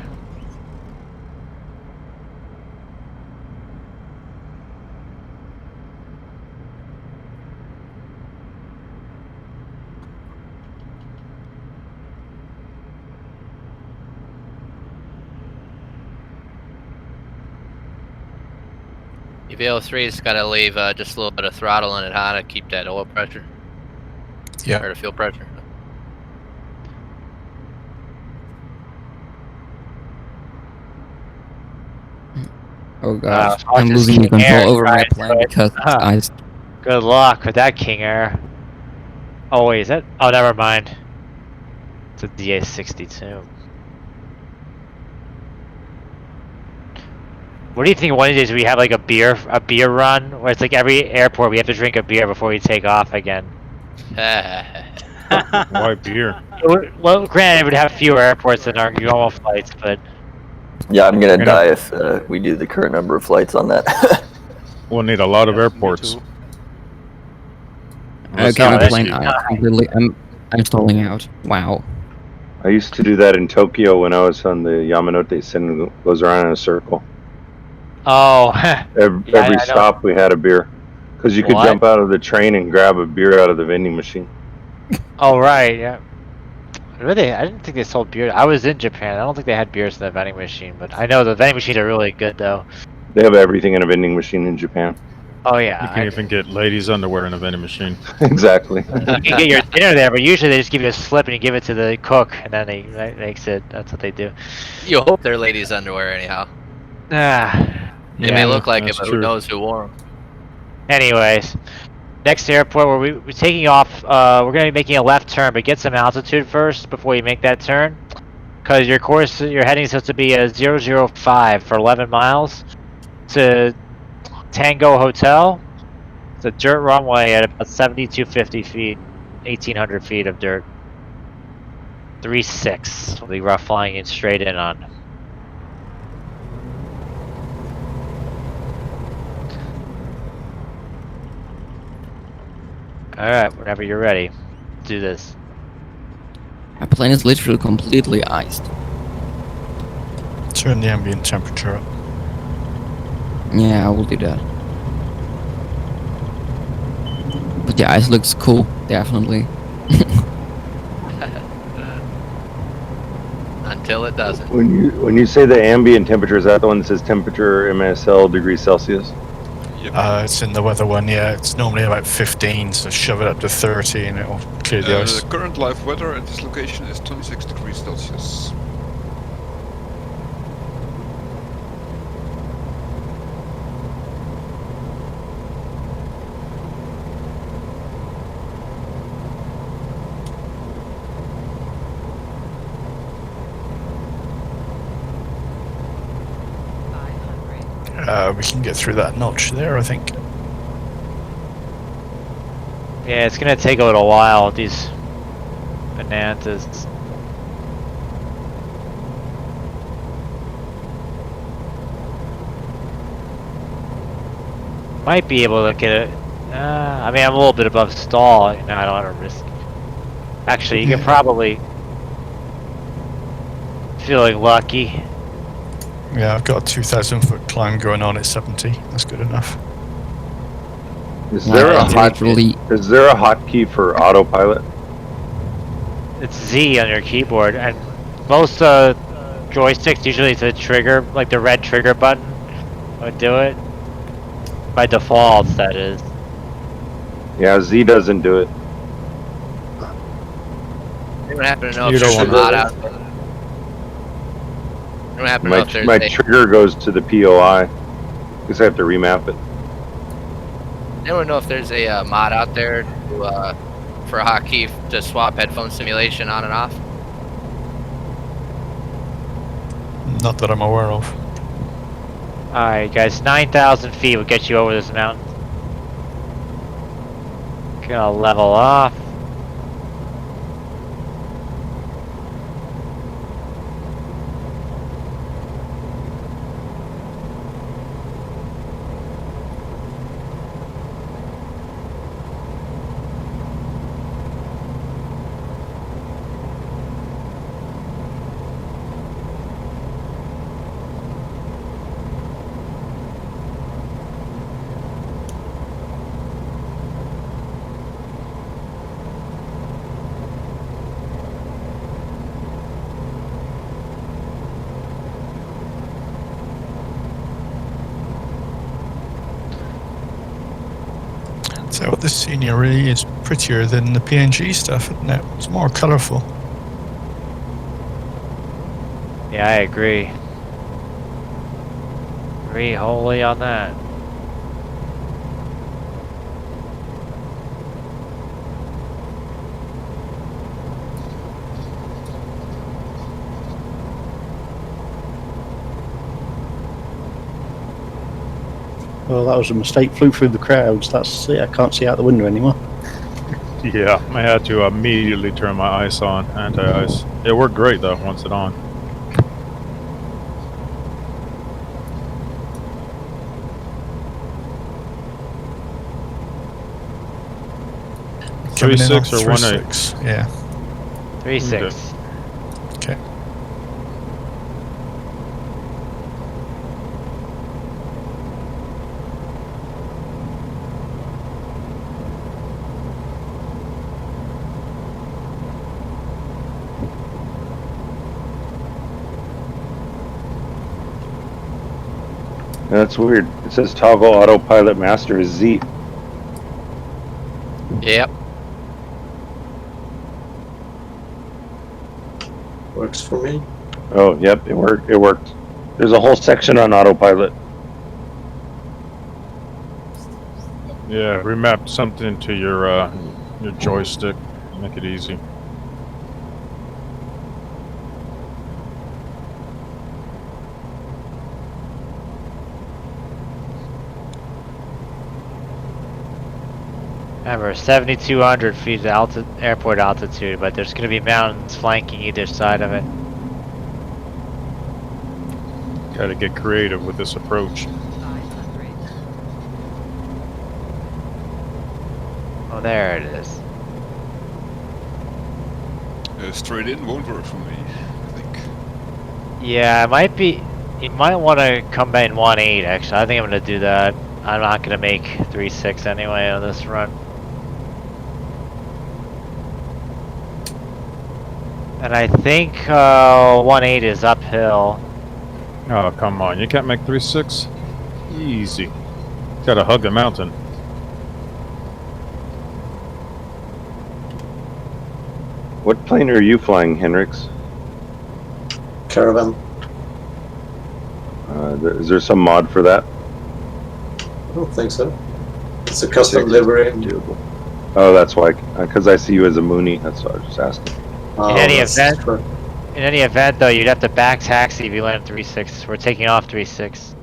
EVO3's got to leave just a little bit of throttle in it high to keep that oil pressure. Yeah. Or the fuel pressure. Oh god, I'll I'm just losing the King Air control over my try to plane do it. because it's iced. Good luck with that King Air. Oh wait, is that? Oh, never mind. It's a DA-62. What do you think one of these days we have like a beer run where it's like every airport we have to drink a beer before we take off again? Why beer? Well, granted, it would have fewer airports than our normal flights, but Yeah, I'm gonna die if we do the current number of flights on that. We'll need a lot of airports. Okay, my plane I'm stalling out. Wow. I used to do that in Tokyo when I was on the Yamanote Sen. It goes around in a circle. Oh. Every stop we had a beer. Because you could What? jump out of the train and grab a beer out of the vending machine. Oh right, yeah. Really, I didn't think they sold beer. I was in Japan. I don't think they had beers in the vending machine, but I know the vending machines are really good though. They have everything in a vending machine in Japan. Oh yeah. You can even get ladies' underwear in a vending machine. Exactly. You can get your dinner there, but usually they just give you a slip and you give it to the cook, and then that makes it. That's what they do. You hope they're ladies' underwear anyhow. It may look like it, but who knows who wore them. Anyways, next airport where we're taking off. We're gonna be making a left turn, but get some altitude first before you make that turn, because your course, your heading is supposed to be a 005 for 11 miles to Tango Hotel. It's a dirt runway at about 7,250 feet, 1,800 feet of dirt. 3-6. We'll be rough flying it straight in on. Alright, whenever you're ready, do this. My plane is literally completely iced. Turn the ambient temperature up. Yeah, I will do that. But the ice looks cool, definitely. Until it doesn't. When you say the ambient temperature, is that the one that says temperature MSL degrees Celsius? It's in the weather one, yeah. It's normally about 15, so shove it up to 30 and it'll clear the ice. The current live weather at this location is 26 degrees Celsius. We can get through that notch there, I think. Yeah, it's gonna take a little while with these bananas. Might be able to get it. I mean, I'm a little bit above stall. You know, I don't want to risk. Actually, you can probably feeling lucky. Yeah, I've got a 2,000 foot climb going on at 70. That's good enough. Is there a hotkey for autopilot? It's Z on your keyboard, and most joysticks usually it's a trigger, like the red trigger button would do it. By default, that is. Yeah, Z doesn't do it. You don't happen to know if there's a mod out there. You don't happen to know if there's My trigger goes to the POI. Because I have to remap it. Anyone know if there's a mod out there to, for a hotkey to swap headphone simulation on and off? Not that I'm aware of. Alright guys, 9,000 feet will get you over this mountain. Gonna level off. So this scenery is prettier than the PNG stuff, isn't it? It's more colourful. Yeah, I agree. Agree wholly on that. Well, that was a mistake. Flew through the crowds. That's it. I can't see out the window anymore. Yeah, I had to immediately turn my ice on, anti-ice. It worked great though, once it on. Coming in on 3.6 or 1.8? 3.6, yeah. 3.6. Okay. That's weird. It says toggle autopilot master is Z. Yep. Works for me. Oh, yep, it worked. It worked. There's a whole section on autopilot. Yeah, remap something to your joystick. Make it easy. Remember, 7,200 feet airport altitude, but there's going to be mountains flanking either side of it. Gotta get creative with this approach. Oh, there it is. Straight in won't work for me, I think. Yeah, it might be. You might want to come in 1.8. Actually, I think I'm going to do that. I'm not going to make 3.6 anyway on this run. And I think 1.8 is uphill. Oh, come on. You can't make 3.6? Easy. Gotta hug the mountain. What plane are you flying, Hendrix? Caravan. Is there some mod for that? I don't think so. It's a custom livery. Oh, that's why. Because I see you as a Mooney. That's what I was just asking. In any event, though, you'd have to back taxi if you land 3.6. We're taking off 3.6.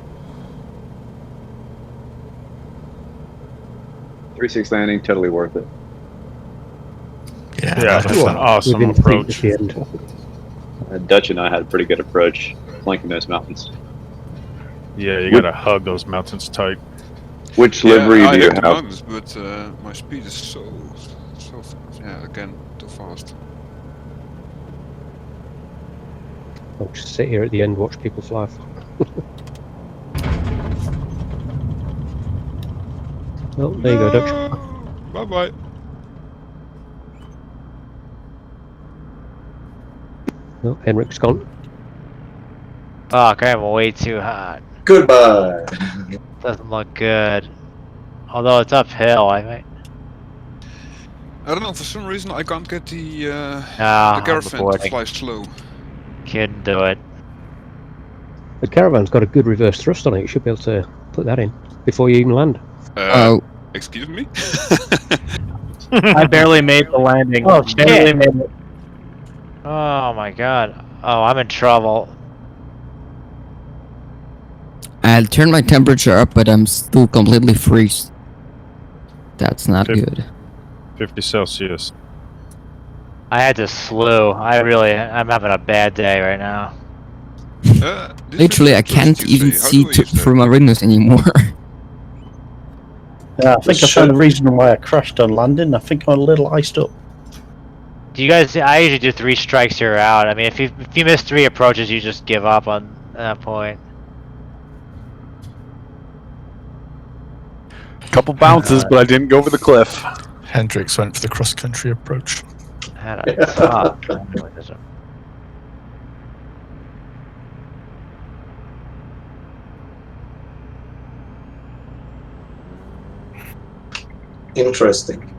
3.6 landing, totally worth it. Yeah, that's an awesome approach. Dutch and I had a pretty good approach flanking those mountains. Yeah, you gotta hug those mountains tight. Which livery do you I have? mountains, but my speed is so yeah, again, too fast. I'll just sit here at the end, watch people fly. Oh, there you go, Dutch. Bye bye. Oh, Henrik's gone. Oh, okay, I'm way too hot. Goodbye. Doesn't look good. Although it's uphill, I might. I don't know, for some reason I can't get the I'm caravan to avoiding. fly slow. Couldn't do it. The caravan's got a good reverse thrust on it. You should be able to put that in before you even land. Excuse me? I barely made the landing. Oh, Barely shit. made it. Oh my god. Oh, I'm in trouble. I'll turn my temperature up, but I'm still completely freezed. That's not good. 50 Celsius. I had to slew. I'm having a bad day right now. Literally, I can't even see through my windows anymore. Yeah, I think I found the reason why I crashed on landing. I think I'm a little iced up. Do you guys? I usually do 3 strikes, you're out. I mean, if you miss 3 approaches, you just give up on that point. Couple bounces, but I didn't go over the cliff. Hendrix went for the cross-country approach. Had a tough journalism. Interesting.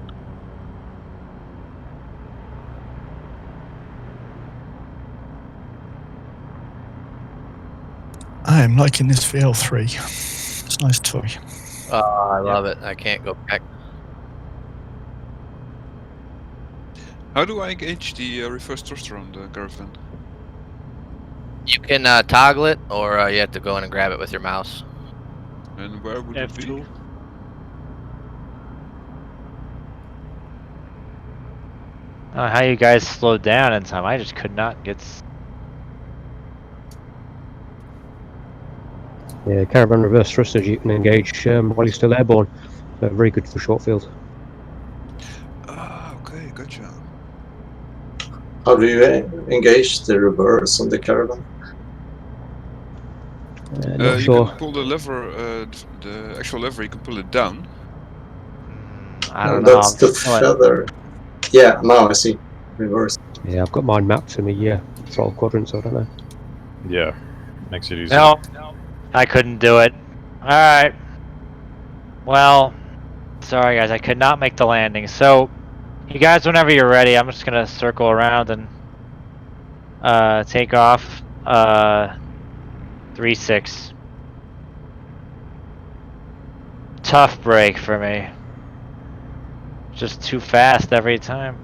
I am liking this VL3. It's a nice toy. I love it. I can't go back. How do I engage the reverse thruster on the caravan? You can toggle it, or you have to go in and grab it with your mouse. And where would it be? F2. How you guys slowed down in time? I just could not get. Yeah, caravan reverse thrusters you can engage while you're still airborne. So very good for short field. Ah, okay, gotcha. How do you engage the reverse on the caravan? Not You sure. can pull the lever, the actual lever. You can pull it down. I don't know. That's the What? feather. Yeah, now I see. Reverse. Yeah, I've got mine mapped to me throttle quadrant, so I don't know. Yeah, makes it easy. No, I couldn't do it. All right. Well, sorry guys, I could not make the landing. So, you guys, whenever you're ready, I'm just gonna circle around and take off. 3-6. Tough break for me. Just too fast every time.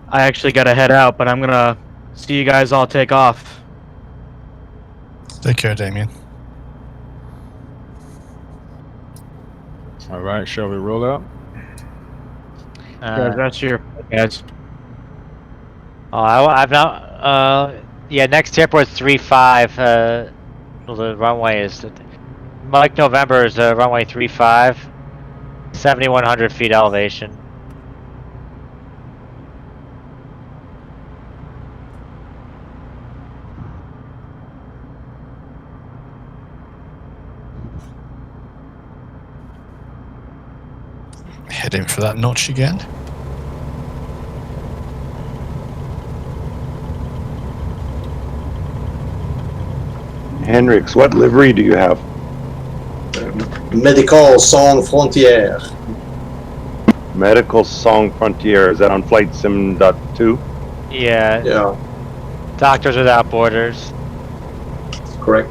I actually gotta head out, but I'm gonna see you guys all take off. Take care, Damien. All right, shall we roll out? Yeah, that's your guys. Oh, I've not. Yeah, next airport is 35. The runway is. Mike November is runway 35. 7,100 feet elevation. Heading for that notch again. Hendrix, what livery do you have? Medical Sans Frontières. Medical Song Frontier. Is that on Flight Sim .2? Yeah. Yeah, Doctors Without Borders. correct.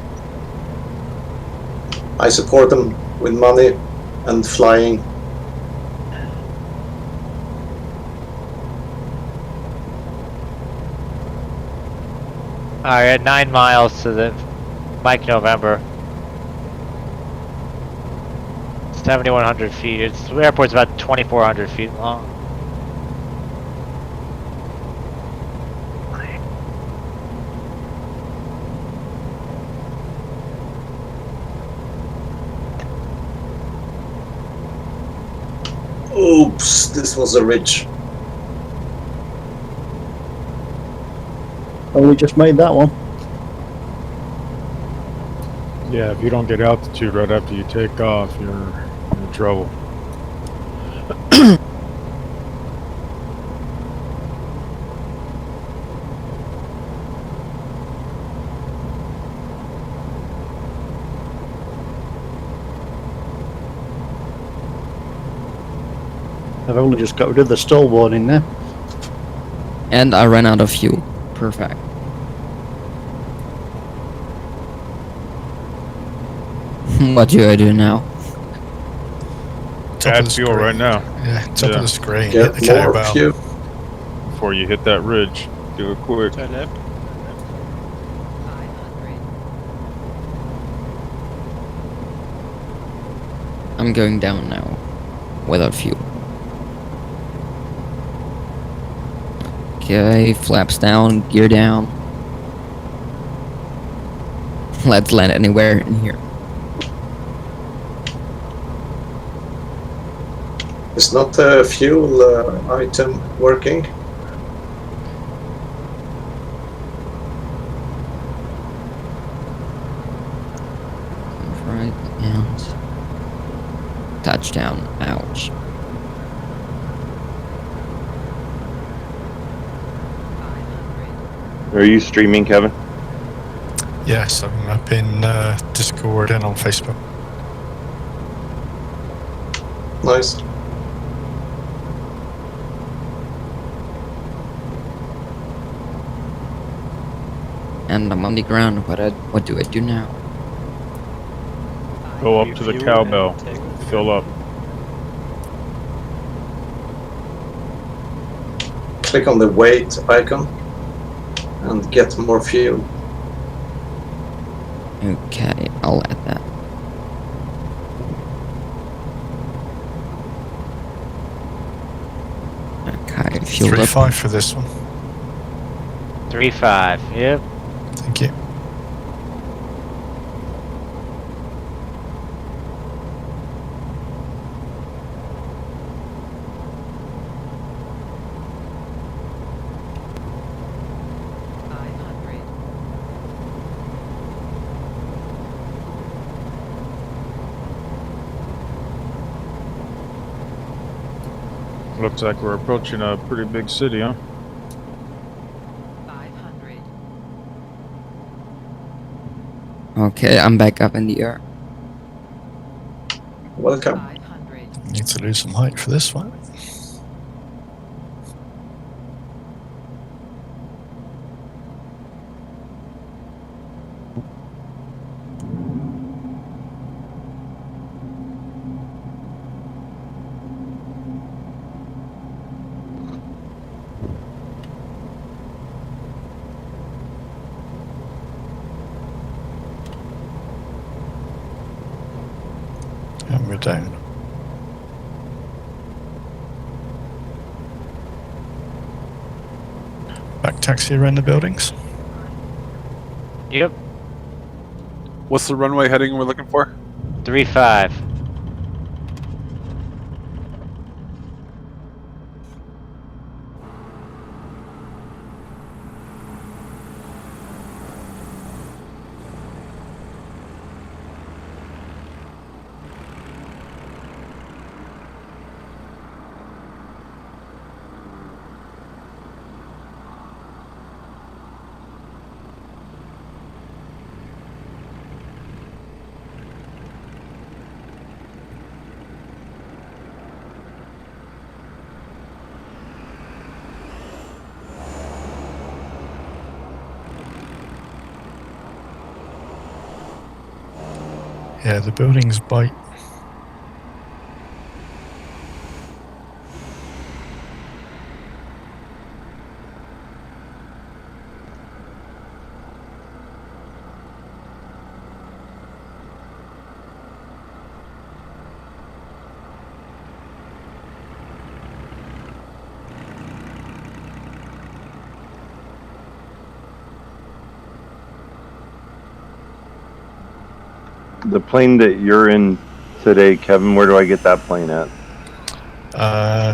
I support them with money and flying. Alright, 9 miles to the Mike November. 7,100 feet. The airport's about 2,400 feet long. Oops, this was a ridge. Only just made that one. Yeah, if you don't get altitude right after you take off, you're in trouble. I've only just got rid of the stall warning now. And I ran out of fuel. Perfect. What do I do now? Top of Add the fuel screen. right now. Yeah, top of the screen. Get Hit the more cowbell. fuel. Before you hit that ridge, do it quick. Turn left. I'm going down now. Without fuel. Okay, flaps down, gear down. Let's land anywhere in here. Is not the fuel item working? Right, and touchdown. Ouch. Are you streaming, Kevin? Yes, I'm up in Discord and on Facebook. Nice. And I'm on the ground. What do I do now? Go up to the cowbell. Fill up. Click on the wait icon and get more fuel. Okay, I'll add that. Okay, fueled up. 3-5 for this one. 3-5. Yep. Thank you. Looks like we're approaching a pretty big city, huh? Okay, I'm back up in the air. Welcome. Need to lose some height for this one. And we're down. Back taxi around the buildings. Yep. What's the runway heading we're looking for? 3-5. Yeah, the buildings bite. The plane that you're in today, Kevin, where do I get that plane at?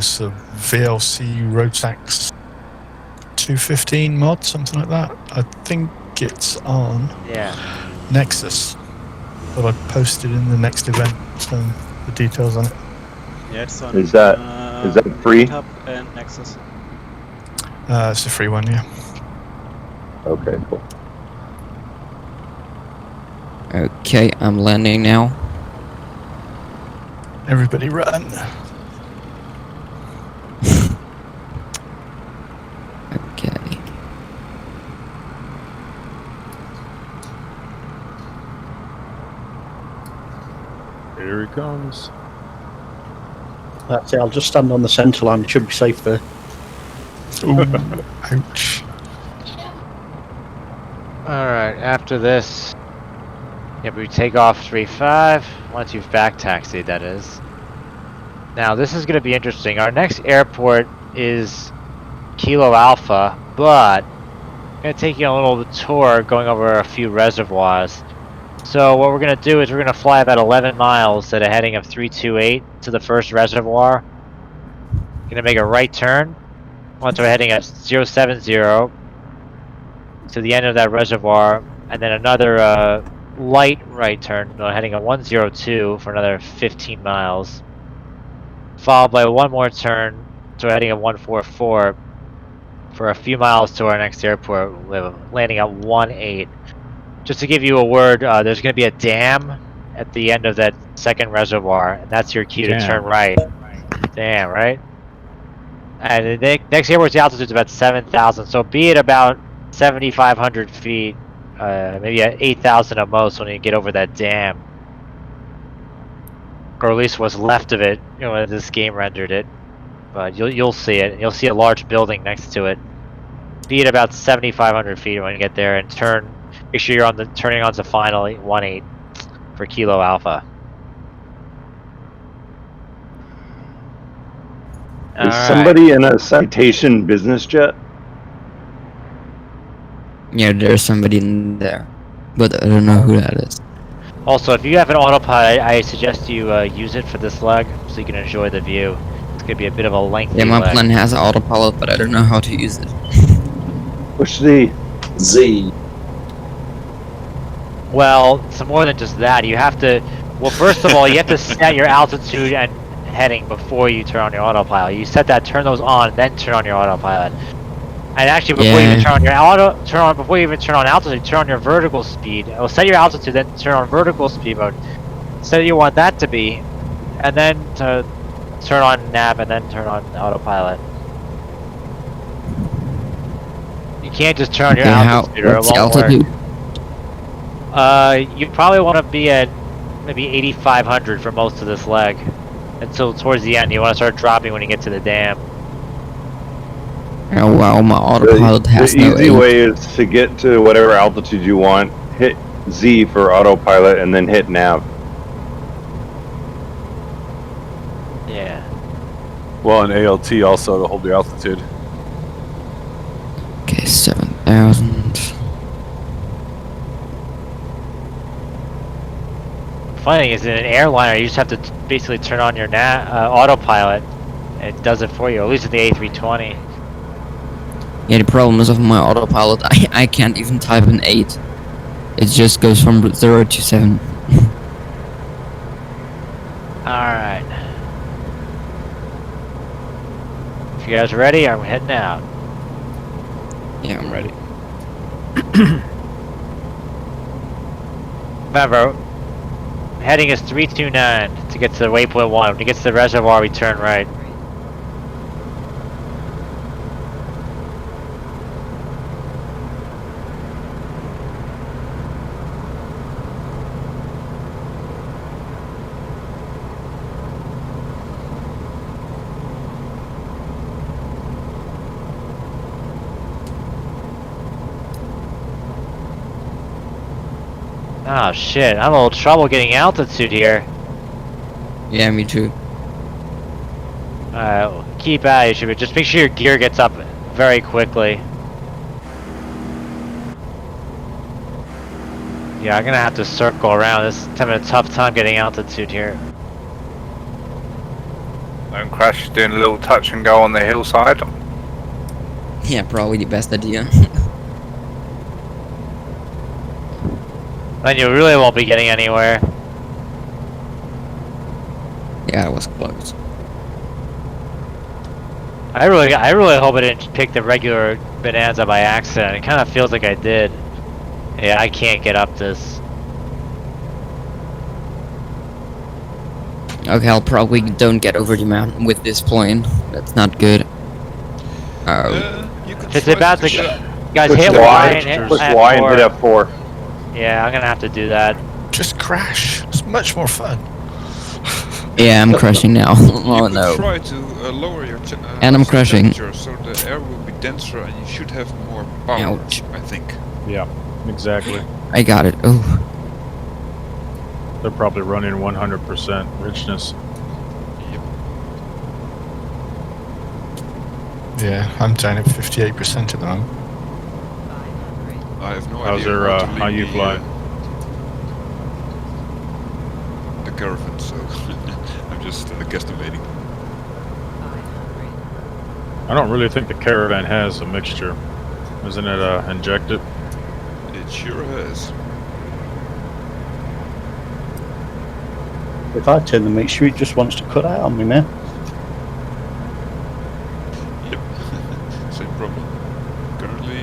So VLC Rotax 215 mod, something like that. I think it's on Nexus. But I posted in the next event the details on it. Yeah, it's on. Is that free? GitHub and Nexus. It's a free one, yeah. Okay, cool. Okay, I'm landing now. Everybody run. Okay. Here he comes. That's it, I'll just stand on the centre line, it should be safe there. Ooh, ouch. Alright, after this, we take off 3-5, once you've back taxied, that is. Now, this is going to be interesting. Our next airport is Kilo Alpha, but I'm going to take you on a little tour going over a few reservoirs. So what we're going to do is we're going to fly about 11 miles at a heading of 328 to the first reservoir. Going to make a right turn once we're heading at 070 to the end of that reservoir, and then another light right turn, heading at 102 for another 15 miles. Followed by one more turn, so we're heading at 144 for a few miles to our next airport, landing at 18, Just to give you a word, there's going to be a dam at the end of that second reservoir, and that's your cue to turn right. Damn, right? And the next airport's altitude is about 7,000, so be it about 7,500 feet, maybe at 8,000 at most when you get over that dam. Or at least what's left of it, you know, as this game rendered it. But you'll see it. You'll see a large building next to it. Be it about 7,500 feet when you get there, and turn. Make sure you're on the turning on to final 18 for Kilo Alpha. Is somebody in a citation business jet? Yeah, there's somebody in there, but I don't know who that is. Also, if you have an autopilot, I suggest you use it for this leg so you can enjoy the view. It's gonna be a bit of a lengthy Yeah, my leg. plane has autopilot, but I don't know how to use it. Push the Z. Well, it's more than just that. You have to. Well, first of all, you have to set your altitude and heading before you turn on your autopilot. You set that, turn those on, then turn on your autopilot. And actually, before you even turn on your before you even turn on altitude, turn on your vertical speed. Well, set your altitude, then turn on vertical speed mode. Set you want that to be, and then to turn on nav, and then turn on autopilot. You can't just turn on your altitude, or it what's the won't altitude? work. You probably want to be at maybe 8,500 for most of this leg, until towards the end. You want to start dropping when you get to the dam. Oh wow, my autopilot has the no easy aim. way is to get to whatever altitude you want, hit Z for autopilot, and then hit nav. Yeah. Well, and ALT also to hold the altitude. Okay, 7,000. Funny thing is, in an airliner, you just have to basically turn on your autopilot. And it does it for you, at least in the A320. Yeah, the problem is of my autopilot, I can't even type an 8. It just goes from 0 to 7. Alright. If you guys are ready, I'm heading out. Yeah, I'm ready. Remember, heading is 329 to get to the waypoint 1. When you get to the reservoir, we turn right. Oh shit, I'm having a little trouble getting altitude here. Yeah, me too. Alright, keep at it, but just make sure your gear gets up very quickly. Yeah, I'm gonna have to circle around. This is having a tough time getting altitude here. Don't crash doing a little touch and go on the hillside. Yeah, probably the best idea. Then you really won't be getting anywhere. Yeah, it was close. I really hope I didn't pick the regular Bonanza by accident. It kind of feels like I did. Yeah, I can't get up this. Okay, I'll probably don't get over the mountain with this plane. That's not good. It's about to guys Push hit Y, Y and hit push Y and hit F4. Yeah, I'm gonna have to do that. Just crash. It's much more fun. Yeah, I'm crashing now. Oh You no. could try to lower your And I'm crashing. temperature so the air will be denser and you should have more power. Ouch. I think. Yeah, exactly. I got it. Oh. They're probably running 100% richness. Yeah, I'm down at 58% at the moment. I have no How's idea. their, how to how lead you the, fly? The caravan, so I'm just guesstimating. I don't really think the Caravan has a mixture. Isn't it injected? It sure has. If I turn the mixture, it just wants to cut out on me now. Yep. Same problem. Currently,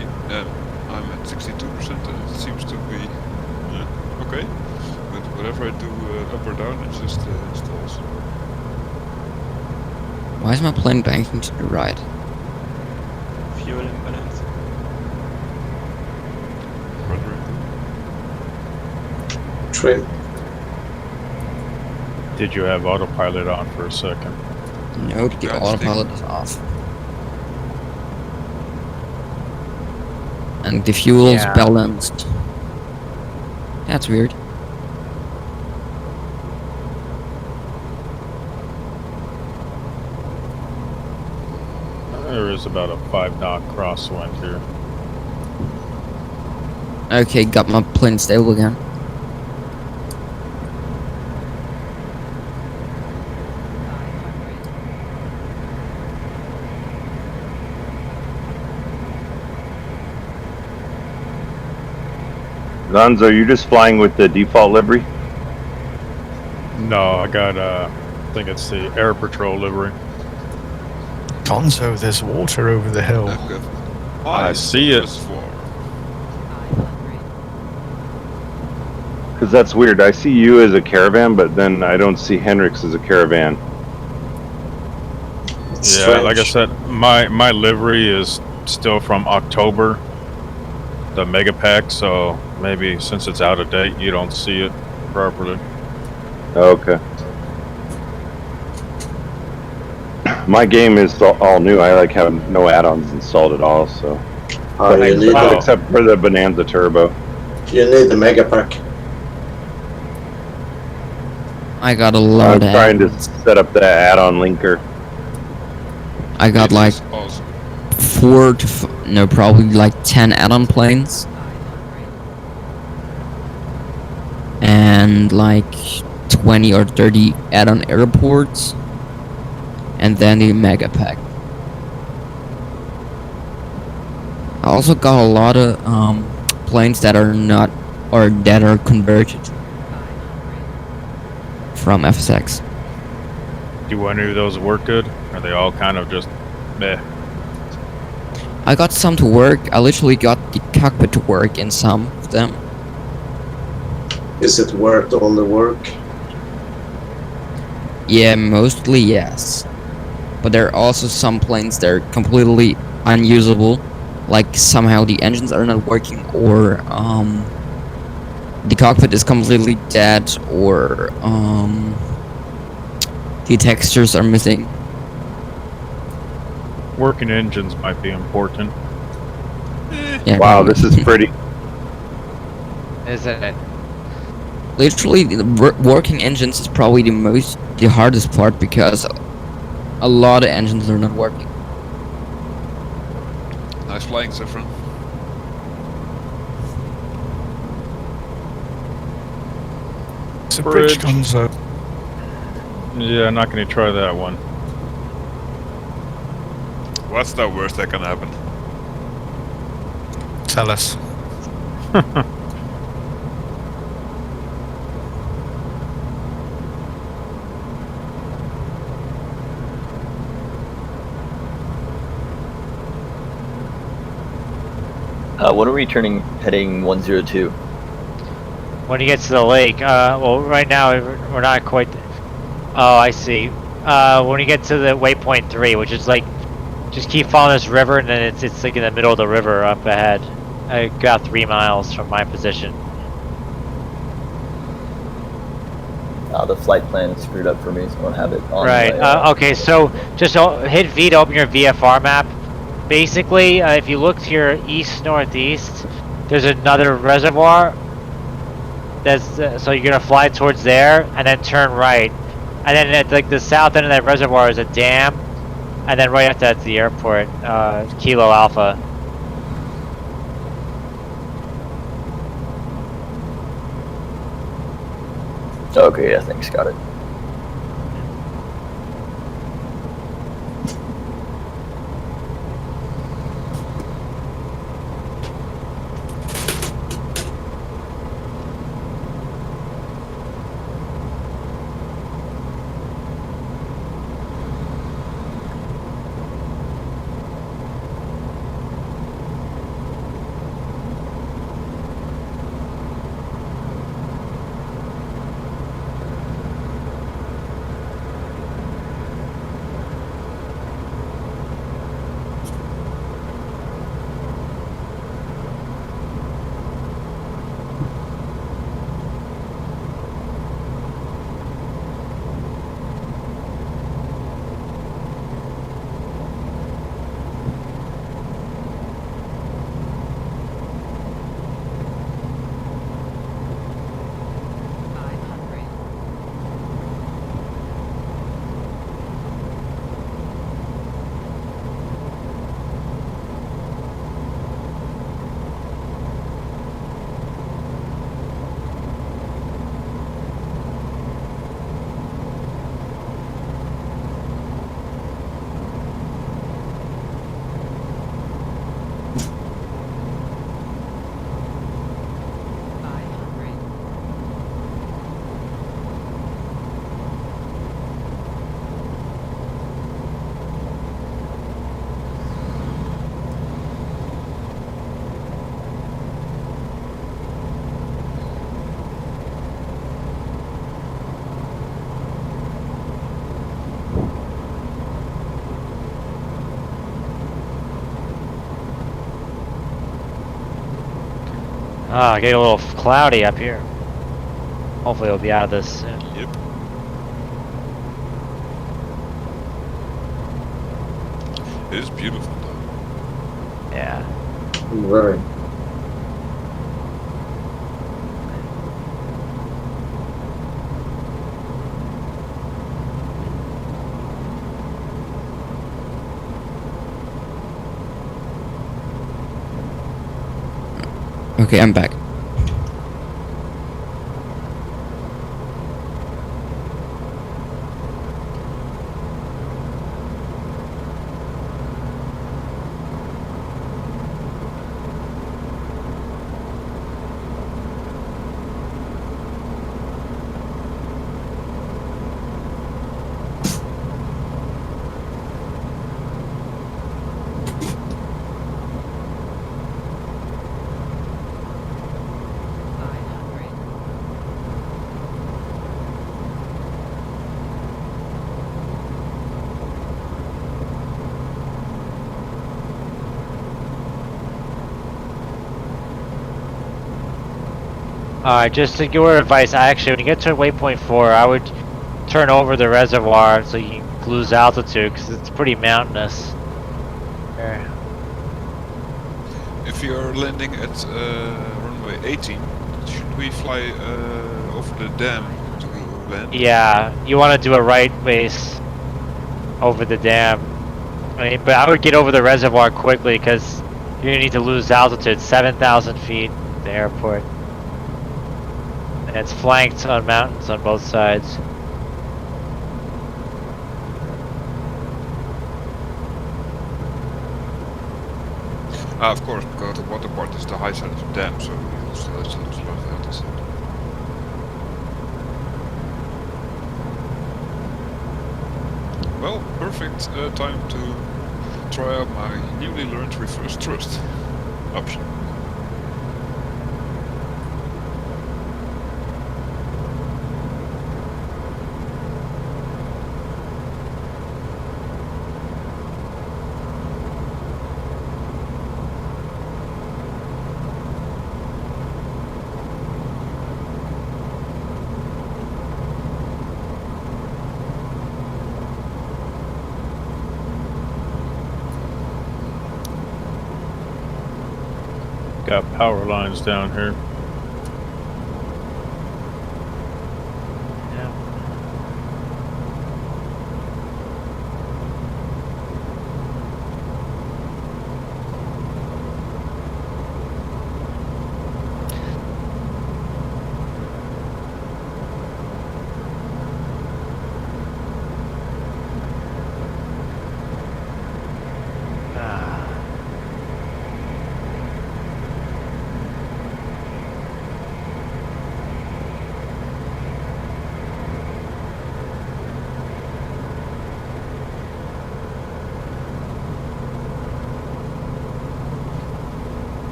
I'm at 62% and it seems to be Up or down, it's just installs. Why is my plane banking to the right? Fuel imbalance. Trim. Did you have autopilot on for a second? No, the autopilot is off. And the fuel's Yeah. balanced. That's weird. There is about a 5-knot crosswind here. Okay, got my plane stable again. Gonzo, are you just flying with the default livery? No, I got, I think it's the Air Patrol livery. Gonzo, there's water over the hill. I see it. Because that's weird. I see you as a caravan, but then I don't see Hendrix as a caravan. Yeah, like I said, my livery is still from October, the mega pack, so maybe since it's out of date, you don't see it properly. Okay. My game is all new. I like have no add-ons installed at all, so. Oh, you need the, except for the Bonanza Turbo. you need the mega pack. I got a I'm lot of trying to set up the add-on linker. I got like 4 to no, probably like 10 add-on planes. And like 20 or 30 add-on airports. And then the mega pack. I also got a lot of planes that are not, or that are converted from FSX. Do any of those work good? Are they all kind of just meh? I got some to work. I literally got the cockpit to work in some of them. Is it worth all the work? Yeah, mostly yes. But there are also some planes that are completely unusable. Like somehow the engines are not working, or the cockpit is completely dead, or the textures are missing. Working engines might be important. Yeah, Wow, this is pretty. Isn't it? Literally, the working engines is probably the hardest part, because a lot of engines are not working. Nice flying, Saffron. It's a bridge, Gonzo. Yeah, I'm not going to try that one. What's the worst that can happen? Tell us. When are we heading 102? When you get to the lake, well, right now we're not quite. Oh, I see. When you get to the waypoint 3, which is like, just keep following this river, and then it's like in the middle of the river up ahead. I got 3 miles from my position. The flight plan is screwed up for me, so I don't have it on. Right. My, Okay. So just hit V to open your VFR map. Basically, if you look to your east-northeast, there's another reservoir. That's so you're gonna fly towards there and then turn right, and then at like the south end of that reservoir is a dam, and then right after that's the airport, Kilo Alpha. Okay, yeah, thanks, got it. Ah, getting a little cloudy up here. Hopefully it'll be out of this soon. Yep. It is beautiful though. Yeah. Very. Okay, I'm back. Alright, just to give your advice, when you get to waypoint 4, I would turn over the reservoir so you can lose altitude, because it's pretty mountainous. There. If you're landing at runway 18, should we fly over the dam to land? Yeah, you want to do a right base over the dam. But I would get over the reservoir quickly, because you're going to need to lose altitude, 7,000 feet, the airport. And it's flanked on mountains on both sides. Of course, because the water part is the high side of the dam, so you still have to lose a lot of altitude. Well, perfect time to try out my newly learned reverse thrust option. Got power lines down here.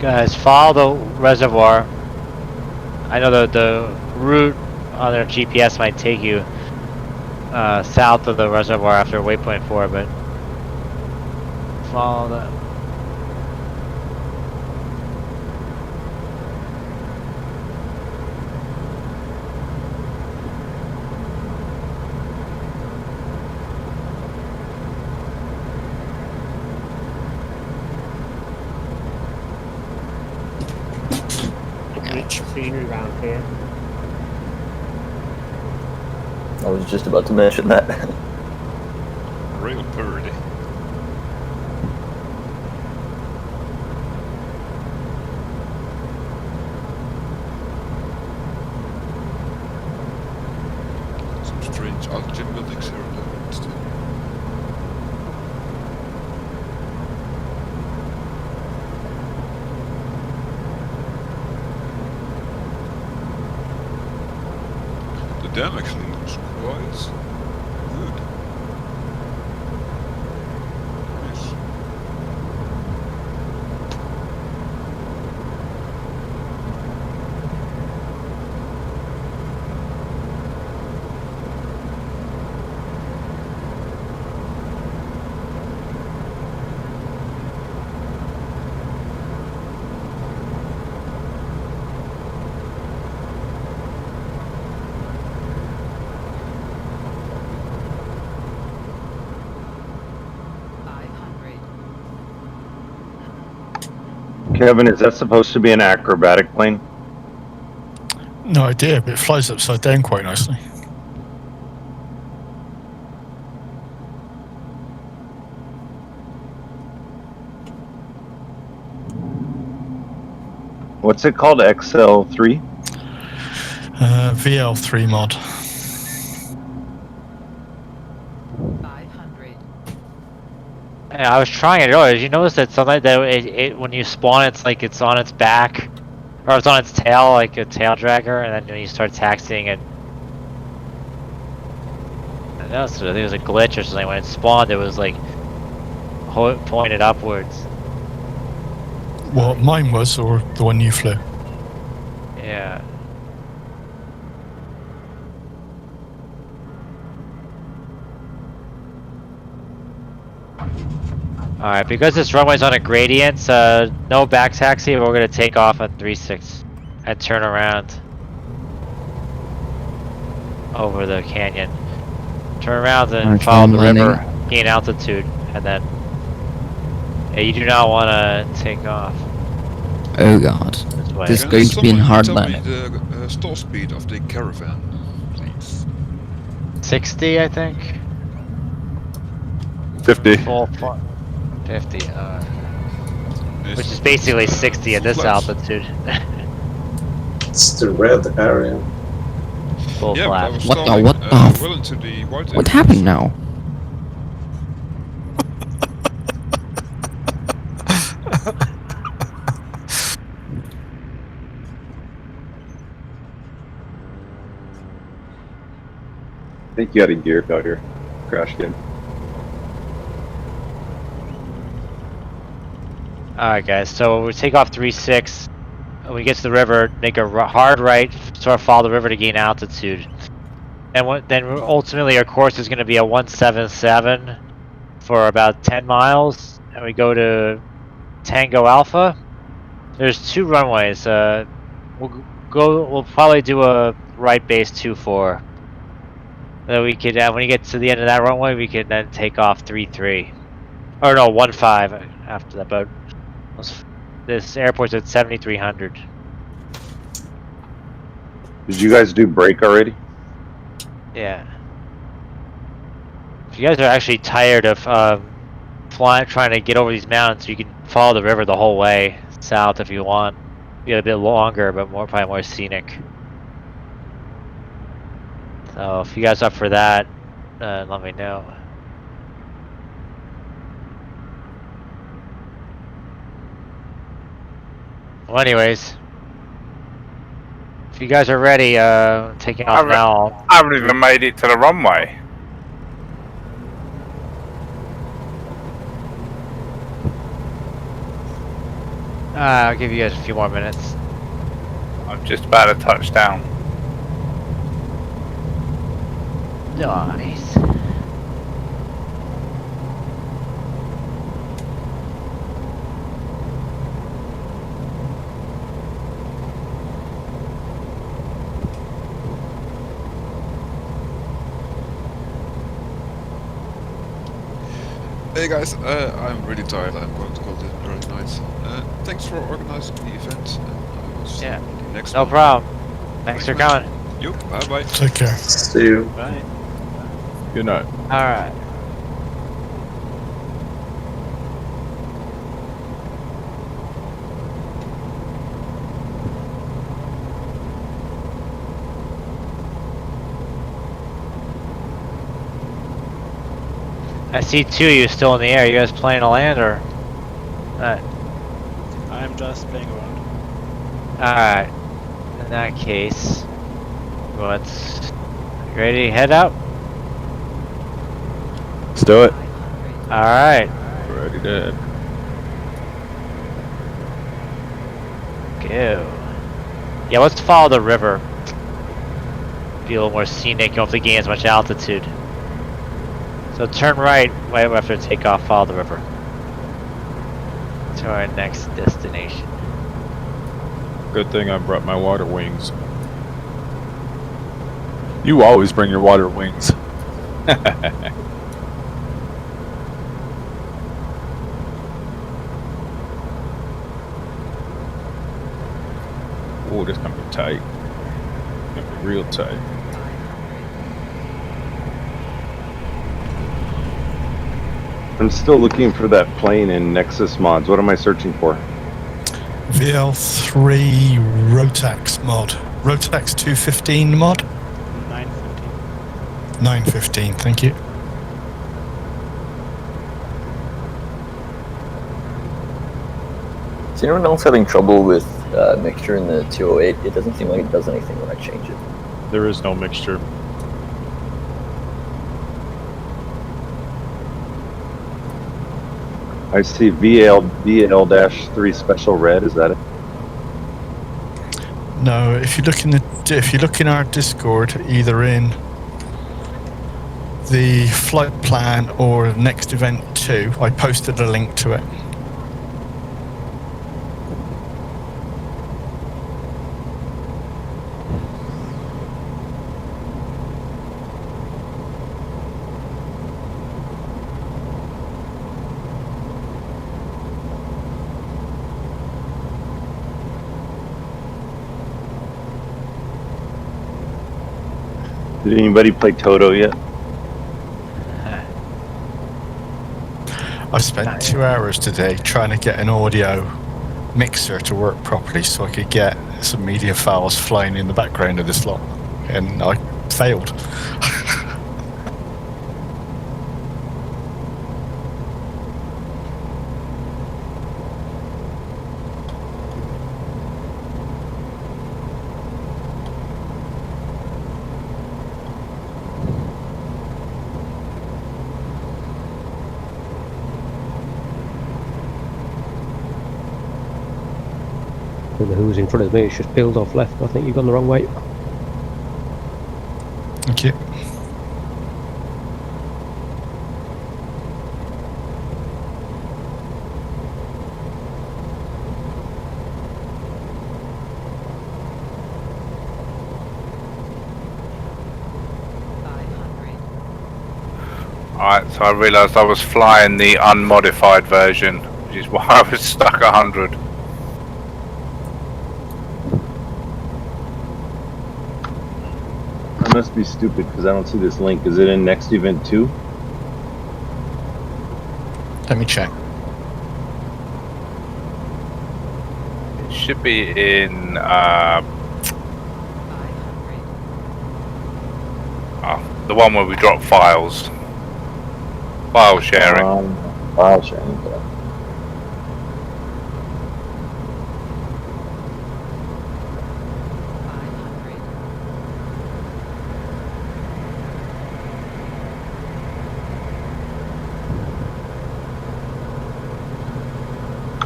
Guys, follow the reservoir. I know the route on their GPS might take you south of the reservoir after waypoint 4, but follow that. Rich scenery around here. I was just about to mention that. Real pretty. Some strange oxygen buildings here in the woods too. The dam actually looks quite good. Nice. Kevin, is that supposed to be an acrobatic plane? No idea, but it flies upside down quite nicely. What's it called? XL3? VL3 mod. Yeah, I was trying it earlier. Did you notice that something that when you spawn, it's like it's on its back, or it's on its tail, like a tail dragger, and then when you start taxiing it, I think it was a glitch or something. When it spawned, it was like pointed upwards. What mine was, or the one you flew? Yeah. Alright, because this runway's on a gradient, no back taxi, but we're gonna take off at 3.6 and turn around over the canyon. Turn around and follow the river, gain altitude, and then you do not want to take off. Oh god. This is going to be in hard landing. The stall speed of the caravan, please. 60, I think. 50. Full 50. Which is basically 60 at this altitude. It's the red area. Full Yeah, flat. but I was What the- stalling, what the well into the white What area. happened now? I think you had a gear failure. Crashed in. Alright guys, so we take off 3.6, when we get to the river, make a hard right, sort of follow the river to gain altitude. And then ultimately our course is going to be a 177 for about 10 miles, and we go to Tango Alpha. There's 2 runways, we'll probably do a right base 24. Then we could, when you get to the end of that runway, we can then take off 3.3. Or no, 1.5 after that, but this airport's at 7,300. Did you guys do break already? Yeah. If you guys are actually tired of trying to get over these mountains, you can follow the river the whole way south if you want. Be a bit longer, but probably more scenic. So if you guys are up for that, let me know. Well, anyways, if you guys are ready, taking off now. I haven't even made it to the runway. I'll give you guys a few more minutes. I'm just about to touch down. Nice. Hey guys, I'm really tired. I'm going to call it an early night. Thanks for organizing the event. And I will see you next No one. problem. Thanks for coming. Yep, bye bye. Take care. See you. Bye. Good night. Alright. I see 2 of you still in the air. You guys playing to land or? I'm just playing around. Alright. In that case, let's. Ready to head out? Let's do it. Alright. Ready to head. Go. Yeah, let's follow the river. Be a little more scenic. You don't have to gain as much altitude. So turn right after takeoff, follow the river to our next destination. Good thing I brought my water wings. You always bring your water wings. Oh, this gonna be tight. Gonna be real tight. I'm still looking for that plane in Nexus mods. What am I searching for? VL3 Rotax mod. Rotax 215 mod? 915. 915, thank you. Is anyone else having trouble with mixture in the 208? It doesn't seem like it does anything when I change it. There is no mixture. I see VL-3 special red. Is that it? No, if you look in our Discord, either in the flight plan or next event 2, I posted a link to it. Did anybody play Toto yet? I spent 2 hours today trying to get an audio mixer to work properly so I could get some media files flying in the background of this lot, and I failed. I don't know who's in front of me. It's just peeled off left. I think you've gone the wrong way. Thank you. Alright, so I realised I was flying the unmodified version, which is why I was stuck at 100. I must be stupid because I don't see this link. Is it in next event 2? Let me check. It should be in the one where we drop files. File sharing. File sharing, yeah.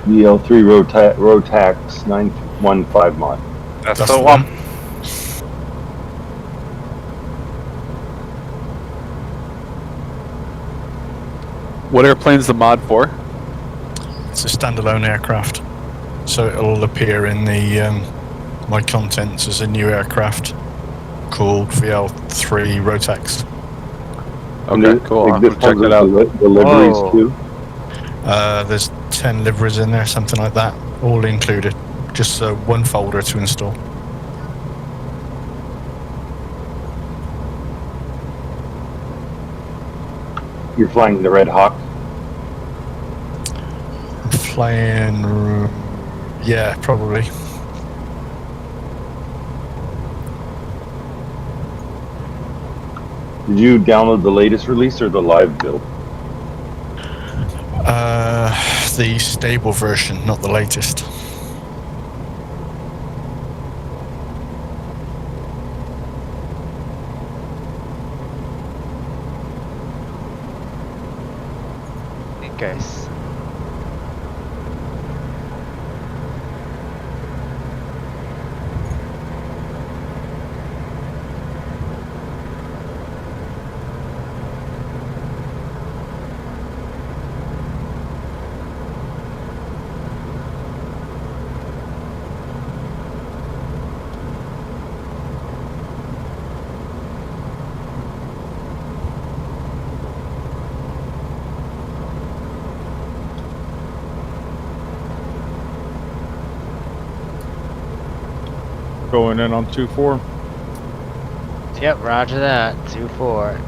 VL3 Rotax 915 mod. That's the one. What airplane's the mod for? It's a standalone aircraft, so it'll appear in the my contents as a new aircraft called VL3 Rotax. Okay, cool. I'll This check comes that with out. The liveries Whoa. too. There's 10 liveries in there, something like that, all included. Just one folder to install. You're flying the Red Hawk. I'm flying, yeah, probably. Did you download the latest release or the live build? The stable version, not the latest. Hey guys. Going in on 2-4. Yep, roger that. 2-4.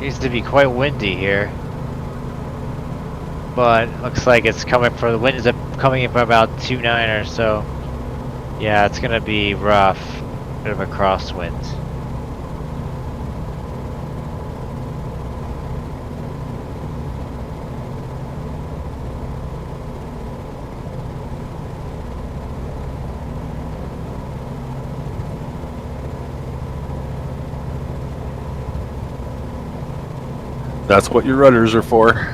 Needs to be quite windy here. But looks like it's coming from the wind is coming in from about 2-9 or so. Yeah, it's gonna be rough. Bit of a crosswind. That's what your rudders are for.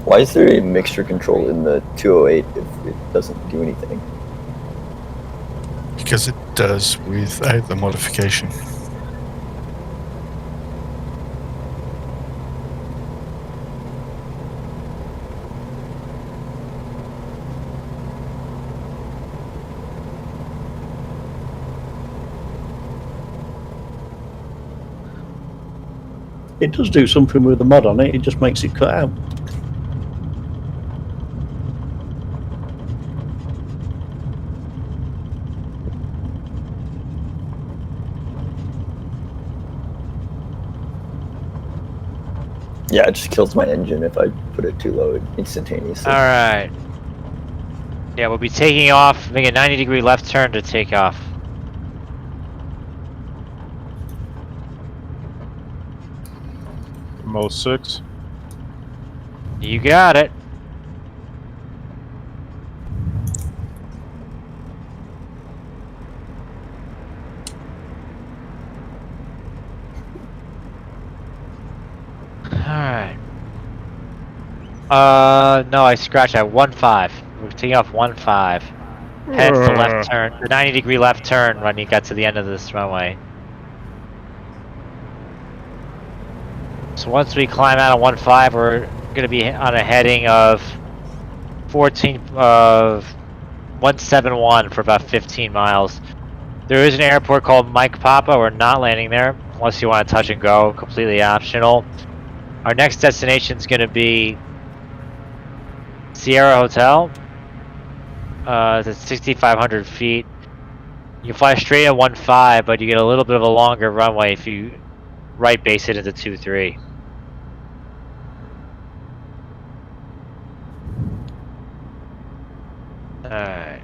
Why is there a mixture control in the 208 if it doesn't do anything? Because it does without the modification. It does do something with the mod on it, it just makes it cut out. Yeah, it just kills my engine if I put it too low instantaneously. Alright. Yeah, we'll be taking off, make a 90-degree left turn to take off. Mo 6. You got it. Alright. No, I scratched at 1-5. We're taking off 1-5. Head for left turn, the 90-degree left turn when you get to the end of this runway. So once we climb out of 1-5, we're going to be on a heading of 171 for about 15 miles. There is an airport called Mike Papa. We're not landing there unless you want to touch and go, completely optional. Our next destination is going to be Sierra Hotel. It's at 6,500 feet. You fly straight at 1-5, but you get a little bit of a longer runway if you right base it into 2-3. Alright.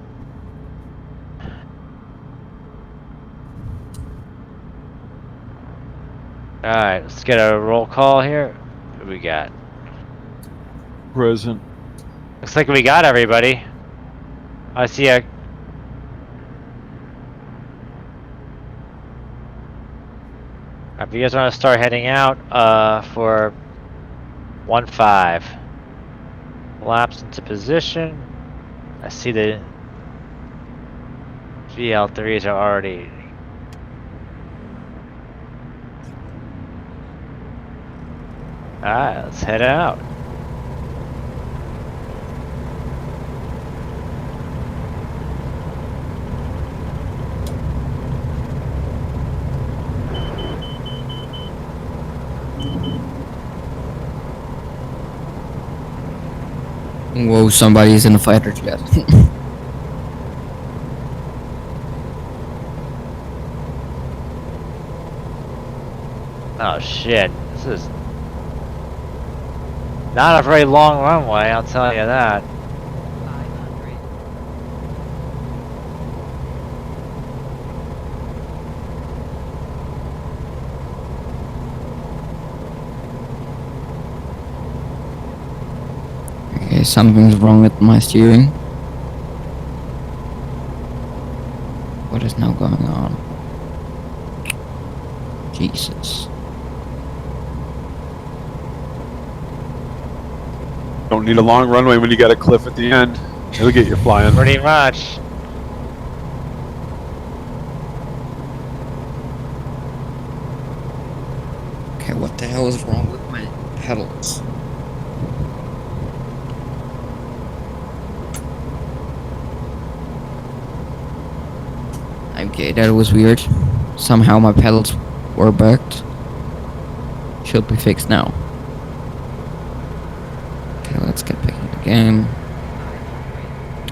Alright, let's get a roll call here. What do we got? Present. Looks like we got everybody. I see a... If you guys want to start heading out for 1-5. Lapse into position. I see the VL3s are already... Alright, let's head out. Whoa, somebody's in a fighter jet. Oh shit, this is not a very long runway, I'll tell you that. Okay, something's wrong with my steering. What is now going on? Jesus. Don't need a long runway when you got a cliff at the end. It'll get you flying. Pretty much. Okay, what the hell is wrong with my pedals? Okay, that was weird. Somehow my pedals were bugged. Should be fixed now. Okay, let's get back in the game.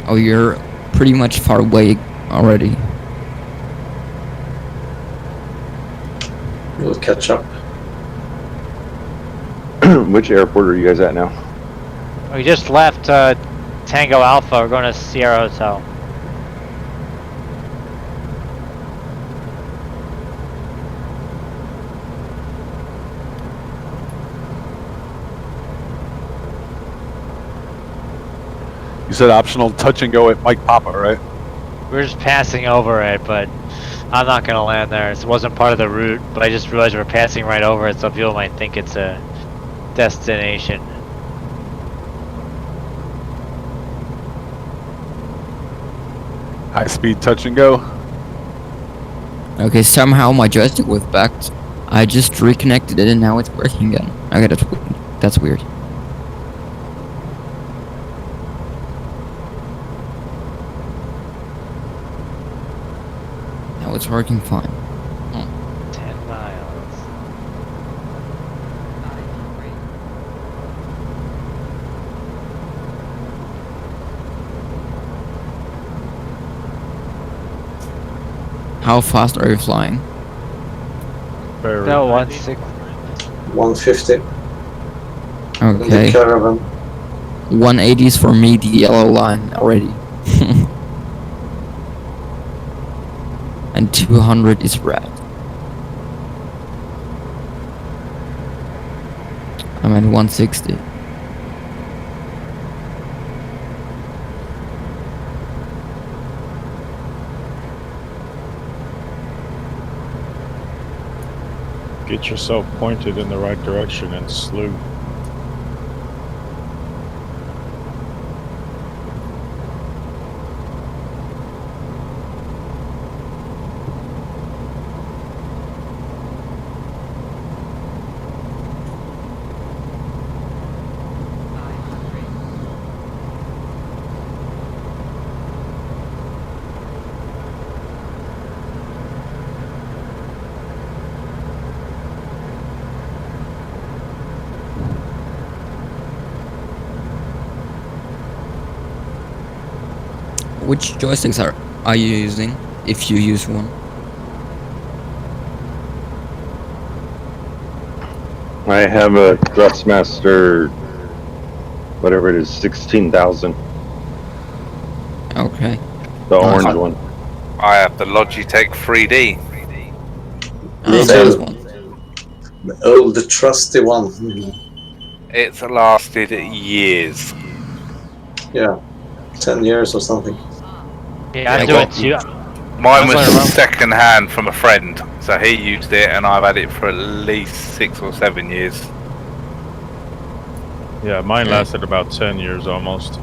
Oh, you're pretty much far away already. We'll catch up. Which airport are you guys at now? We just left Tango Alpha. We're going to Sierra Hotel. You said optional touch and go at Mike Papa, right? We're just passing over it, but I'm not going to land there. It wasn't part of the route, but I just realized we're passing right over it, so people might think it's a destination. High speed touch and go. Okay, somehow my joystick was bugged. I just reconnected it and now it's working again. Okay, that's weird. Now it's working fine. 10 miles. How fast are you flying? No, 160. 150. Okay. The Caravan. 180 is for me, the yellow line already. And 200 is red. I'm at 160. Get yourself pointed in the right direction and slew. Which joysticks are you using, if you use one? I have a Thrustmaster, whatever it is, 16,000. Okay. The orange one. I have the Logitech 3D. The old trusty one. It's lasted years. Yeah, 10 years or something. Yeah, I'm doing two. Mine was second hand from a friend, so he used it, and I've had it for at least 6 or 7 years. Yeah, mine lasted about 10 years almost.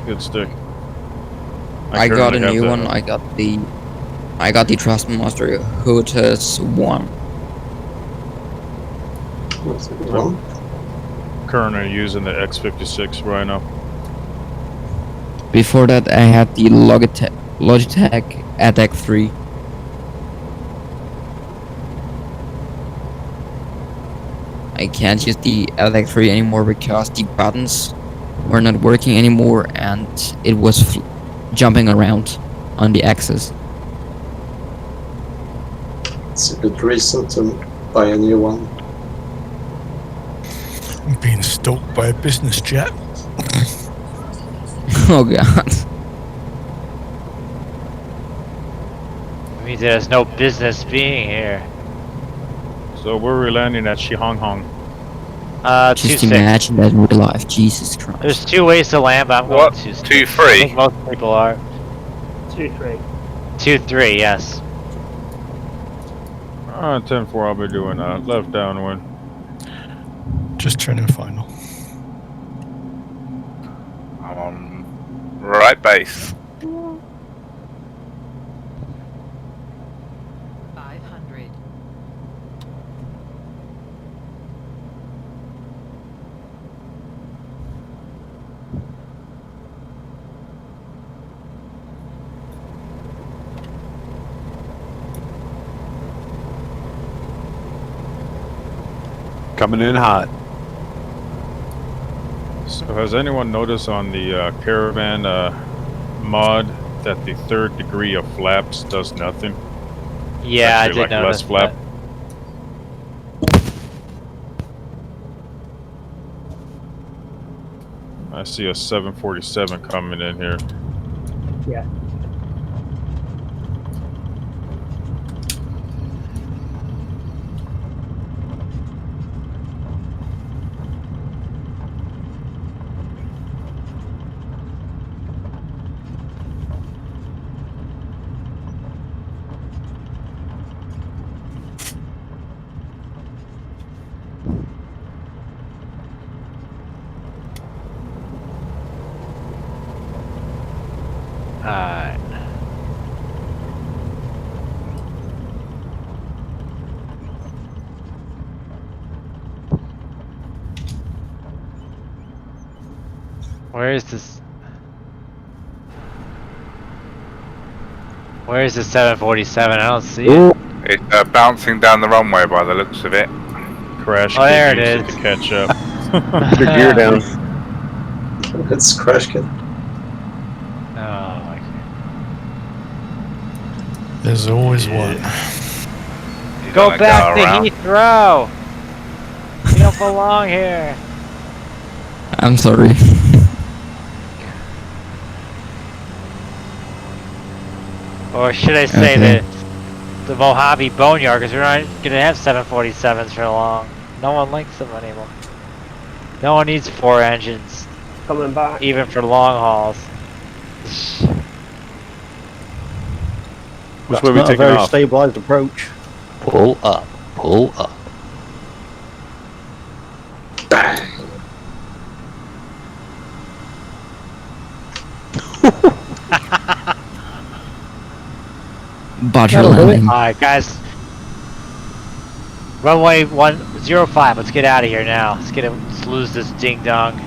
Good stick. I got a new one. I got the Trustmaster Hotus 1. Currently using the X56 Rhino. Before that, I had the Logitech Attack 3. I can't use the Attack 3 anymore because the buttons were not working anymore and it was jumping around on the axis. It's a good reason to buy a new one. Being stalked by a business jet. Oh god. It means there's no business being here. So where are we landing at Shihonghong? Just imagine that in real life. Jesus Christ. There's 2 ways to land, but I'm going to 2-3? I think most people are. 2-3. 2-3, yes. 10-4, I'll be doing left downwind. Just turning final. base. 500. Coming in hot. So has anyone noticed on the caravan mod that the 3rd degree of flaps does nothing? Yeah, I Actually, did notice less flap. that. I see a 747 coming in here. Yeah. Alright. Where is this? Where is the 747? I don't see it. It's bouncing down the runway by the looks of it. Crash Oh, there kit it needs is. to catch up. Put your gear down. It's crash kit. Oh my god. There's always one. Go back to Heathrow! You don't belong here. I'm sorry. Or should I say Okay. the Mojave Boneyard, because we're not gonna have 747s for long. No one likes them anymore. No one needs 4 engines. Coming back. Even for long hauls. Which That's way we not a taking very off? stabilized approach. Pull up. Pull up. Botcher landing. Alright guys. Runway 105, let's get out of here now. Let's lose this ding dong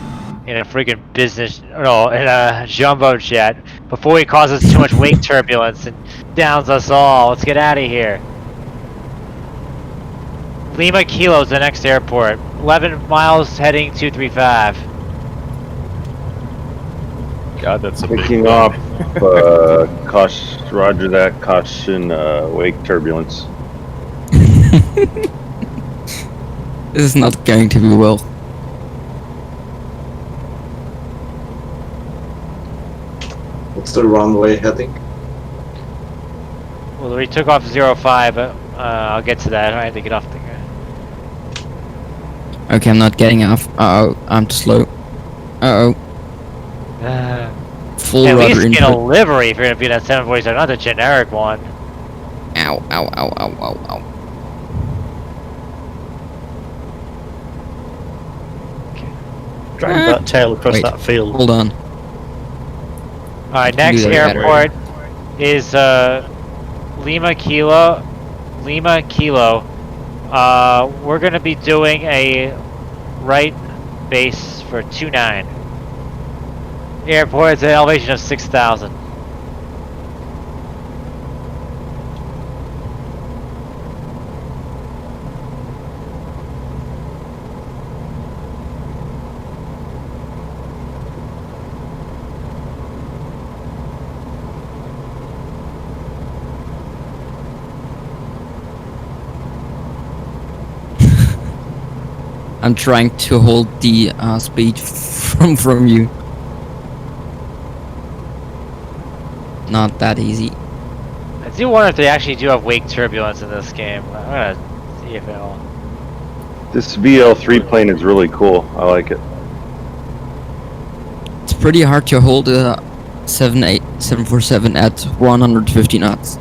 in a freaking in a jumbo jet before he causes too much wake turbulence and downs us all. Let's get out of here. Lima Kilo's the next airport. 11 miles heading 235. God, that's a big Picking one. off, roger that, caution, wake turbulence. This is not going to be well. What's the runway heading? Well, we took off 05, but I'll get to that. I had to get off the. Okay, I'm not getting off. Uh-oh, I'm too slow. Uh-oh. Full At rudder least get a input. livery if you're gonna be that 747, not the generic one. Ow, ow, ow, ow, ow, ow. Drag that tail across Wait, that field. hold on. Alright, Do next that better. airport is Lima Kilo. We're gonna be doing a right base for 29. Airport is at an elevation of 6,000. I'm trying to hold the speed from you. Not that easy. I do wonder if they actually do have wake turbulence in this game. I'm gonna see if it'll. This VL3 plane is really cool. I like it. It's pretty hard to hold a 747 at 150 knots.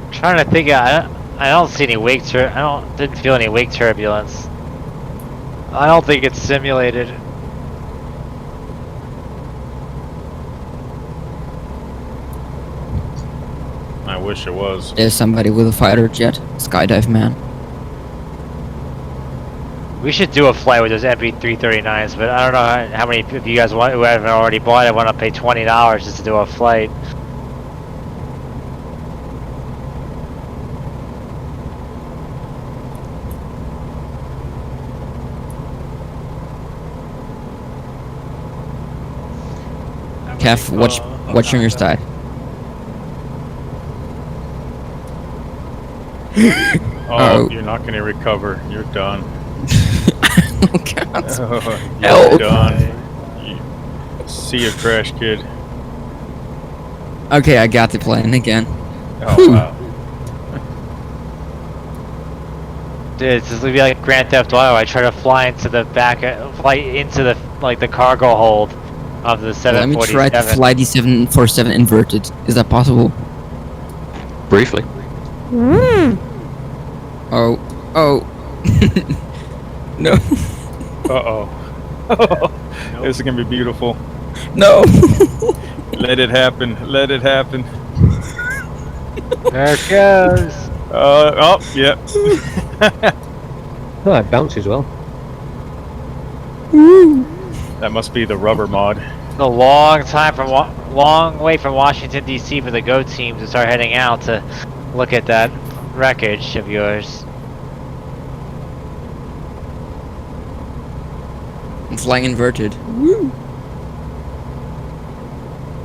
I'm trying to think. I don't see any wake didn't feel any wake turbulence. I don't think it's simulated. wish it was. There's somebody with a fighter jet. Skydive man. We should do a flight with those MP339s, but I don't know how many of you guys want, who haven't already bought it want to pay $20 just to do a flight. Kev, watch on your side. Oh, you're not going to recover. You're done. Oh God. You're done. See you, crash kid. Okay, I got the plane again. Oh wow. Dude, this will be like Grand Theft Auto. I try to fly into the the cargo hold of the Let me 747. try to fly the 747 inverted. Is that possible? Briefly. Oh. No. Uh-oh. This is going to be beautiful. No. Let it happen. Let it happen. There it goes. Yep. Oh, it bounces well. That must be the rubber mod. It's a long time from long way from Washington D.C. for the Go team to start heading out to look at that wreckage of yours. I'm flying inverted. Woo.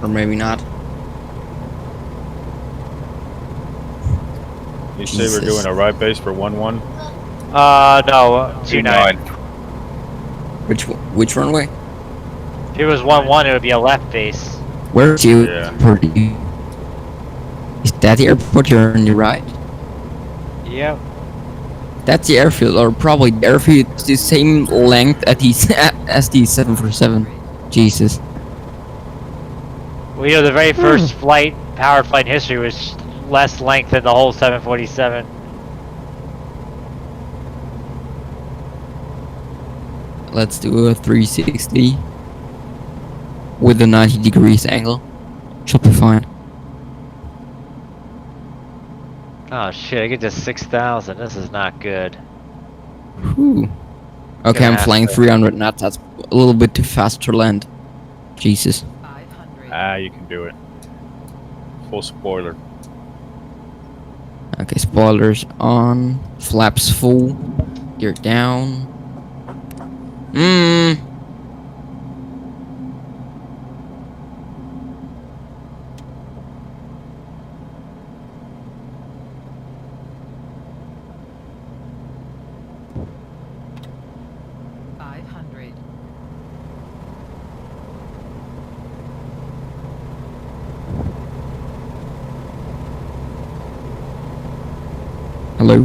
Or maybe not. You say we're doing a ride base for 1-1? No, 2-9. Which runway? If it was 1-1, it would be a left base. Where's the airport? Is that the airport you're on your right? Yep. That's the airfield, or probably the airfield is the same length as the 747. Jesus. Well, you know, the very first powered flight in history was less length than the whole 747. Let's do a 360 with a 90 degrees angle. Should be fine. Oh shit, I get to 6,000. This is not good. Whew. Okay, I'm flying 300 knots. That's a little bit too fast to land. Jesus. You can do it. Full spoiler. Okay, spoilers on. Flaps full. Gear down. Hello?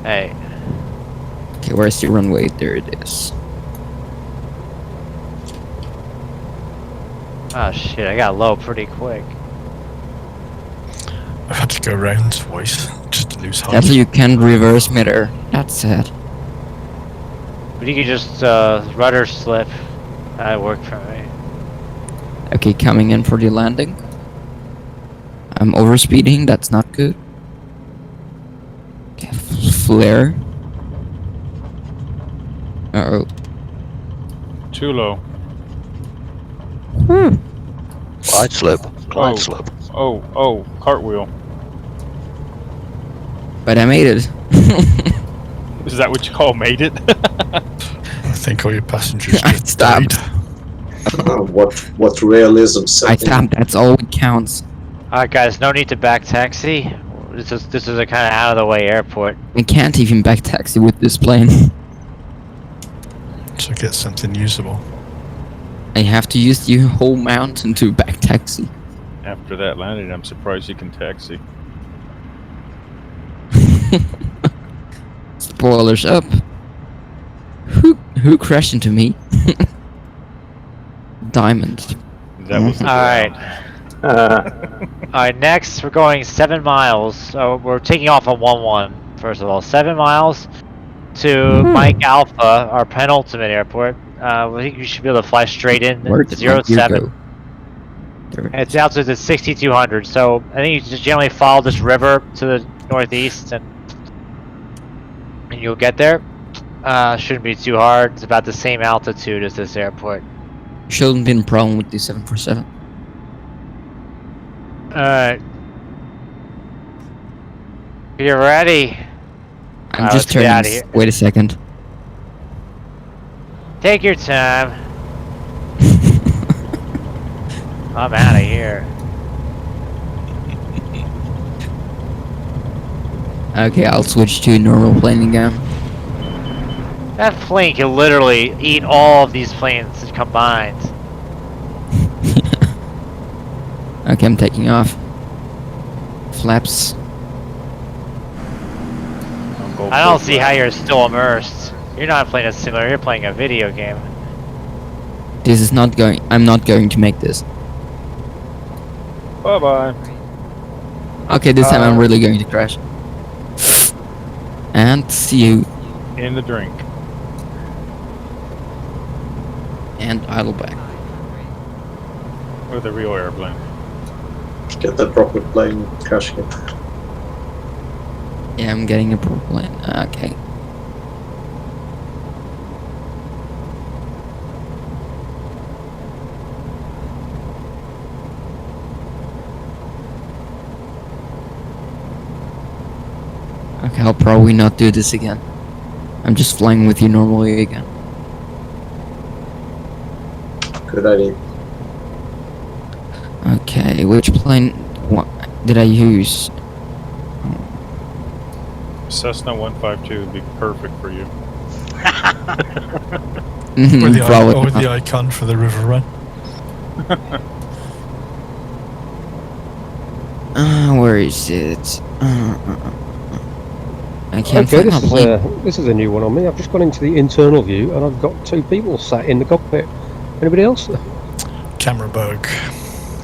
Hey. Okay, where's the runway? There it is. Oh shit, I got low pretty quick. I've had to go around twice just to lose height. That's you can reverse midair. That's sad. But you could just rudder slip. That worked for me. Okay, coming in for the landing. I'm overspeeding, that's not good. Okay, flare. Uh-oh. Too low. Glide slip. Glide slip. Oh, cartwheel. But I made it. Is that what you call made it? I think all your passengers I just stopped. What realism I setting. stopped, that's all that counts. Alright guys, no need to back taxi. This is a kind of out of the way airport. I can't even back taxi with this plane. So get something usable. I have to use the whole mountain to back taxi. After that landing, I'm surprised you can taxi. Spoilers up. Who crashed into me? Diamond. That was Alright. Alright, next we're going 7 miles. So we're taking off on 1-1. First of all, 7 miles to Mike Alpha, our penultimate airport. I think you should be able to fly straight in. Where did my gear 07. go? Its altitude is 6,200. So I think you just generally follow this river to the northeast, and you'll get there. Shouldn't be too hard. It's about the same altitude as this airport. Shouldn't be a problem with the 747. Alright. You're ready. I'm Alright, just let's get turning. out of here. Wait a second. Take your time. I'm out of here. Okay, I'll switch to normal plane again. That plane can literally eat all of these planes combined. Okay, I'm taking off. Flaps. I don't see how you're still immersed. You're not playing a simulator, you're playing a video game. This is not going. I'm not going to make this. Bye bye. Okay, this time I'm really going to crash. And see you. In the drink. And idle back. With a real airplane. Get that proper plane crashing it. Yeah, I'm getting a plane. Okay. Okay, I'll probably not do this again. I'm just flying with you normally again. Good idea. Okay, which plane did I use? Cessna 152 would be perfect for you. With the, Probably or with not. the icon for the river run. Where is it? I can't Okay, find my plane. this is a new one on me. I've just gone into the internal view and I've got 2 people sat in the cockpit. Anybody else? Camera bug.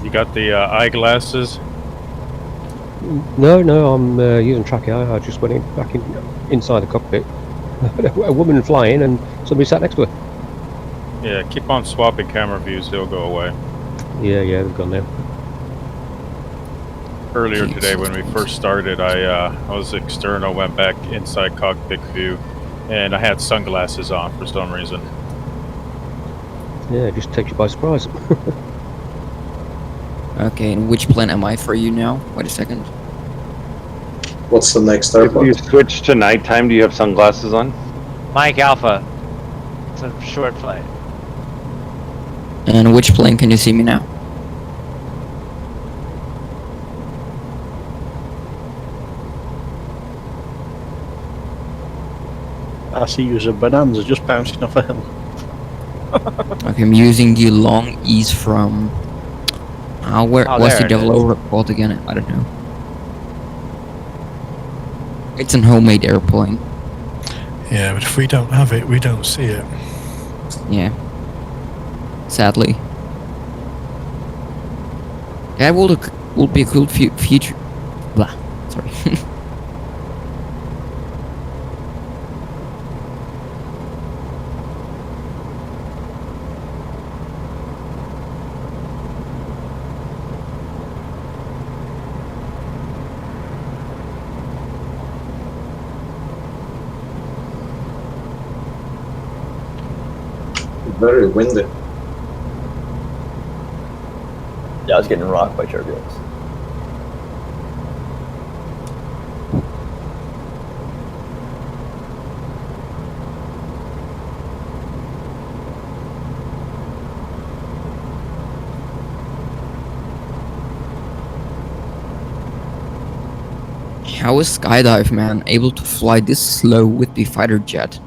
You got the eyeglasses? No, I'm using track eye. I just went back inside the cockpit. A woman flying and somebody sat next to her. Yeah, keep on swapping camera views, they'll go away. Yeah, they've gone now. Earlier today when we first started, I was external, went back inside cockpit view, and I had sunglasses on for some reason. Yeah, it just takes you by surprise. Okay, and which plane am I for you now? Wait a second. What's the next If airport? you switch to nighttime, do you have sunglasses on? Mike Alpha. It's a short flight. And which plane can you see me now? I see you as a bonanza just bouncing off a hill. Okay, I'm using the long ease from... where Oh, was there the it devil airport again? I don't know. It's an homemade airplane. Yeah, but if we don't have it, we don't see it. Yeah. Sadly. That will be a cool future. Blah. Sorry. Very windy. Yeah, I was getting rocked by turbulence. How is Skydive, man, able to fly this slow with the fighter jet?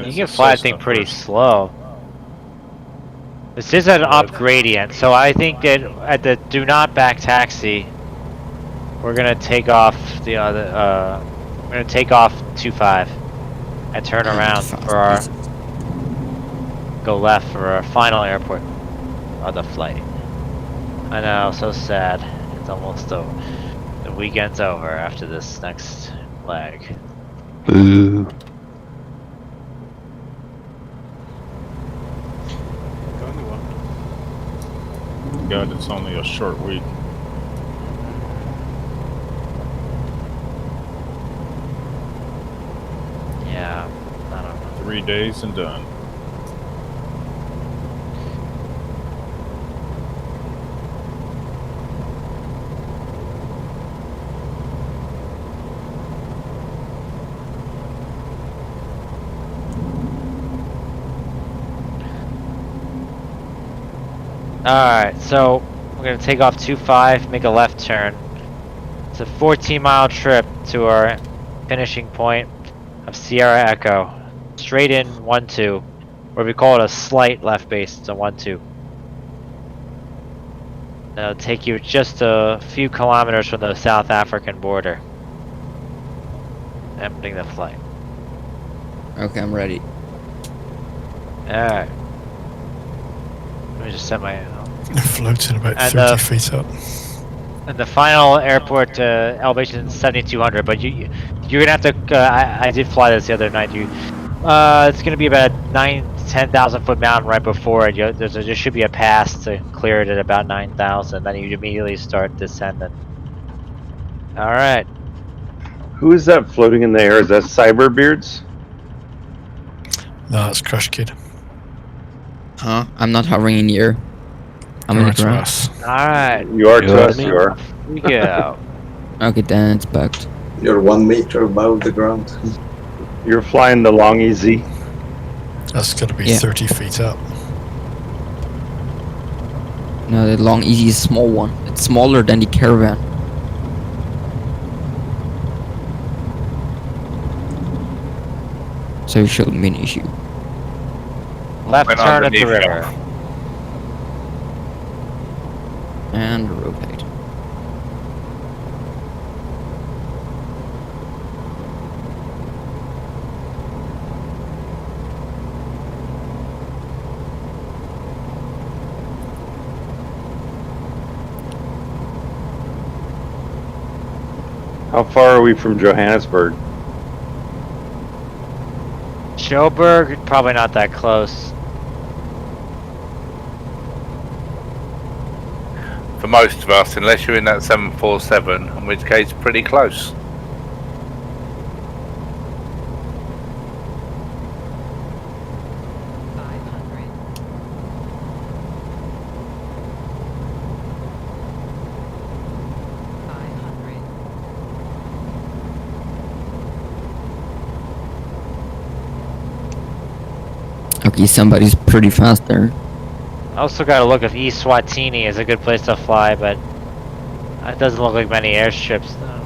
You can fly that thing pretty slow. This is an up gradient, so I think that at the do not back taxi, we're gonna take off the other. We're gonna take off 25 and turn around for our go left for our final airport of the flight. I know, so sad. It's almost over. The weekend's over after this next leg. Boo. God it's only a short week. Yeah, I don't know. 3 days and done. Alright, so we're gonna take off 2-5, make a left turn. It's a 14-mile trip to our finishing point of Sierra Echo. Straight in 1-2, or we call it a slight left base. It's a 1-2. That'll take you just a few kilometers from the South African border. Ending the flight. Okay, I'm ready. Alright. Let me just set my... Floating about And, 30 feet up. And the final airport elevation is 7,200, but you're gonna have to. I did fly this the other night. It's gonna be about 10,000 foot mountain right before it. There should be a pass to clear it at about 9,000. Then you immediately start descending. All right. Who is that floating in the air? Is that Cyberbeards? No, it's Crush Kid. Huh? I'm not hovering in the air. I'm in the ground. All right. You are to us, you are. We go. Okay, then it's bugged. You're 1 meter above the ground. You're flying the long EZ. That's got to be Yeah. 30 feet up. No, the long easy is a small one. It's smaller than the Caravan. So it shouldn't be an issue. Left Went turn at the underneath river. And rotate. How far are we from Johannesburg? Joburg, probably not that close. For most of us, unless you're in that 747, in which case pretty close. Okay, somebody's pretty fast there. I also got to look if East Swatini is a good place to fly, but it doesn't look like many airstrips though.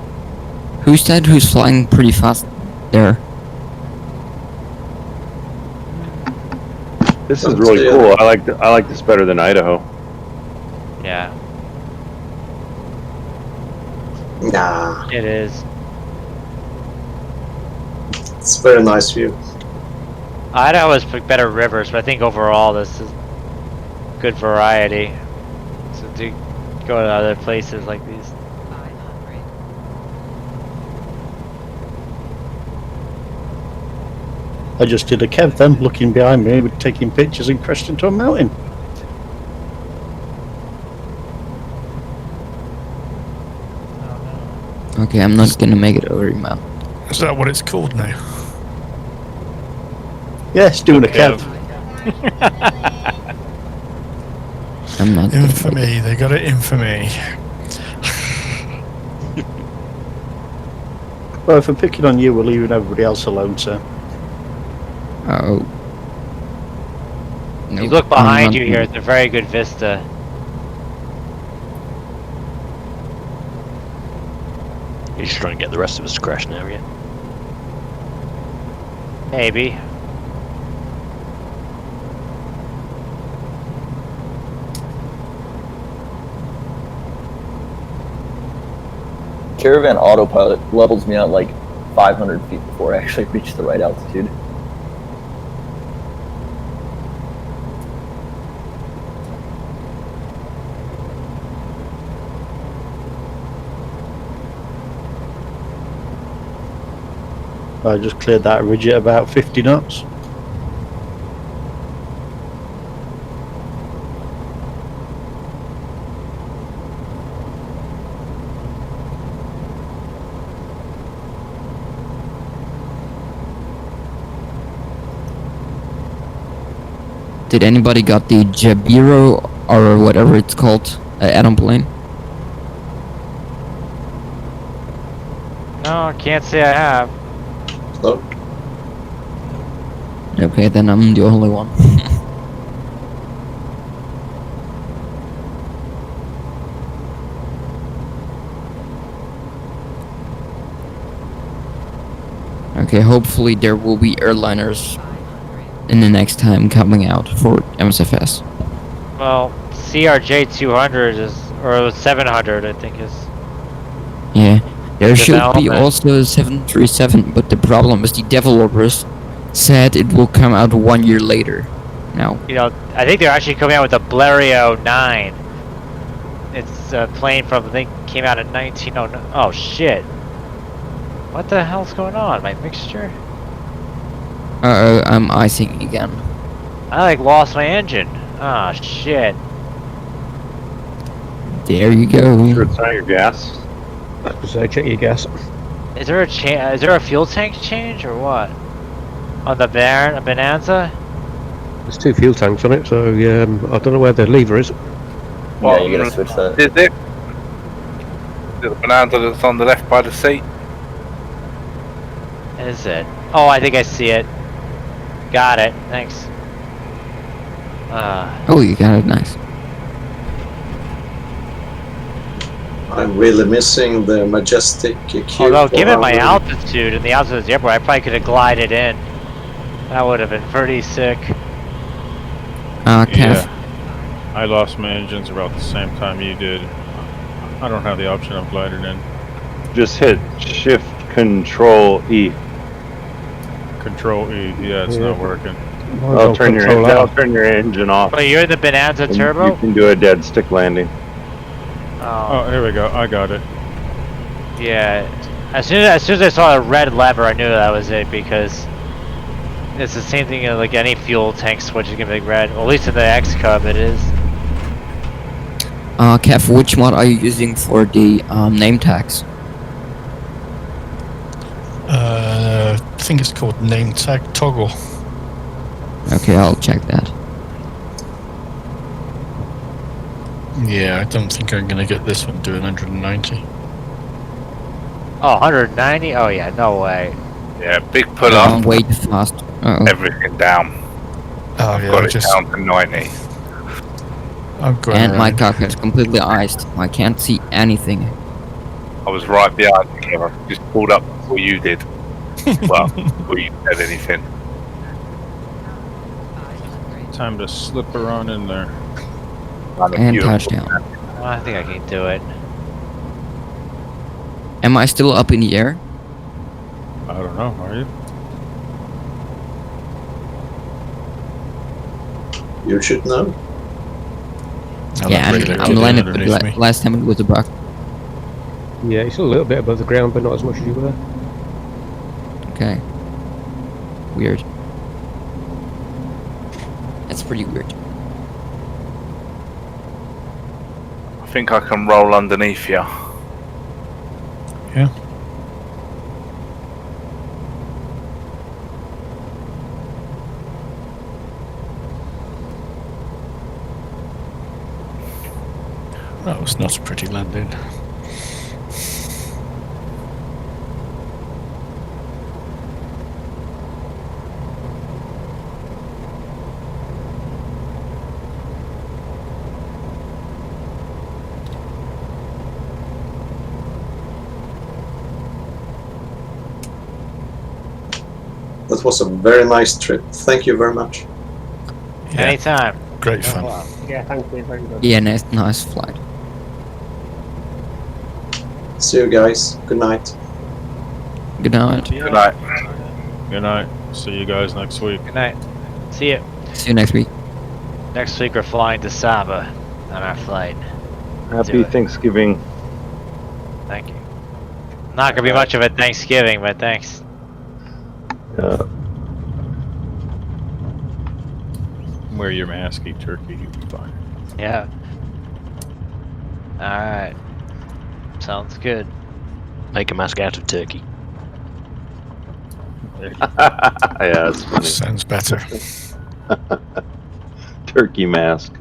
Who's that who's flying pretty fast there? This is really cool. I like this better than Idaho. Yeah. Nah, It is. it's a very nice view. Idaho has better rivers, but I think overall this is good variety. So to go to other places like these. I just did a Kev then, looking behind me, with taking pictures and crashed into a mountain. Okay, I'm not gonna make it over, man. Is that what it's called now? Yes, doing a Kev. I'm not. Infamy, they got it infamy. Well, if we're picking on you, we're leaving everybody else alone, so. Oh. You Nope, look I'm behind not you here, gonna- it's a very good vista. You're just trying to get the rest of us to crash now, yeah? Maybe. Caravan autopilot levels me out like 500 feet before I actually reach the right altitude. I just cleared that ridge at about 50 knots. Did anybody got the Jabiro or whatever it's called add-on plane? No, can't say I have. No. Okay, then I'm the only one. Okay, hopefully there will be airliners in the next time coming out for MSFS. Well, CRJ 200 is, or 700, I think is. Yeah, there should be Development. also a 737, but the problem is the developers said it will come out 1 year later. Now, You know, I think they're actually coming out with a Blériot 9. It's a plane from, I think, came out in 1909. Oh shit! What the hell's going on? My mixture? I'm icing again. I like lost my engine. Ah shit! There you go. Sure, it's not your gas. So check your gas. Is there a Is there a fuel tank change or what? On the Bonanza? There's 2 fuel tanks on it, so I don't know where the lever is. Yeah, you gotta switch that. Is it? Is it the Bonanza that's on the left by the seat? Is it? Oh, I think I see it. Got it. Thanks. Oh, you got it, nice. I'm really missing the majestic Although, given my Q400. altitude and the altitude of the airport, I probably could have glided in. That would have been pretty sick. Kev. I lost my engines about the same time you did. I don't have the option of gliding in. Just hit Shift Control E. Control E. Yeah, it's not working. I'll turn your engine off. But you're the Bonanza And Turbo? You can do a dead stick landing. Oh, here we go. I got it. Yeah. As soon as I saw a red lever, I knew that was it because it's the same thing like any fuel tank switch is gonna be red. Well, at least in the X Cub it is. Kev, which mod are you using for the name tags? I think it's called name tag toggle. Okay, I'll check that. Yeah, I don't think I'm gonna get this one doing 190. Oh, 190? Oh yeah, no way. Yeah, big pull I'm off. way too fast. Everything down. Oh I've yeah, got it just down to 90. I'm going And my around. cockpit is completely iced. I can't see anything. I was right behind you. I just pulled up before you did. Well, before you said anything. Time to slip her on in there. And touchdown. Well, I think I can do it. Am I still up in the air? I don't know. Are you? You should know. Yeah, I'm landed, but last time it was a bug. Yeah, it's a little bit above the ground, but not as much as you were. Okay. Weird. That's pretty weird. I think I can roll underneath you. Yeah. That was not a pretty landing. That was a very nice trip. Thank you very much. Yeah, Anytime. great fun. Yeah, thank you very much. Yeah, nice flight. See you guys. Good night. Good night. Good night. Good night. See you guys next week. Good night. See you. See you next week. Next week we're flying to Saba on our flight. Happy Thanksgiving. Thank you. Not gonna be much of a Thanksgiving, but thanks. Wear your mask, eat turkey, you'll be fine. Yeah. Alright. Sounds good. Make a mask out of turkey. Yeah, that's funny. Sounds better. turkey mask.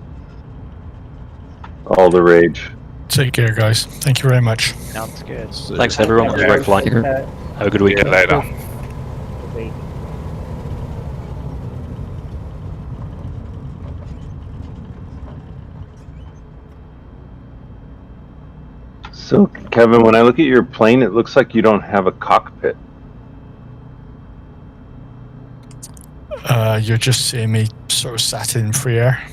All the rage. Take care, guys. Thank you very much. Sounds good. Thanks everyone. It was a great flight. Have a good weekend. later. So, Kevin, when I look at your plane, it looks like you don't have a cockpit. You're just seeing me sort of sat in free air.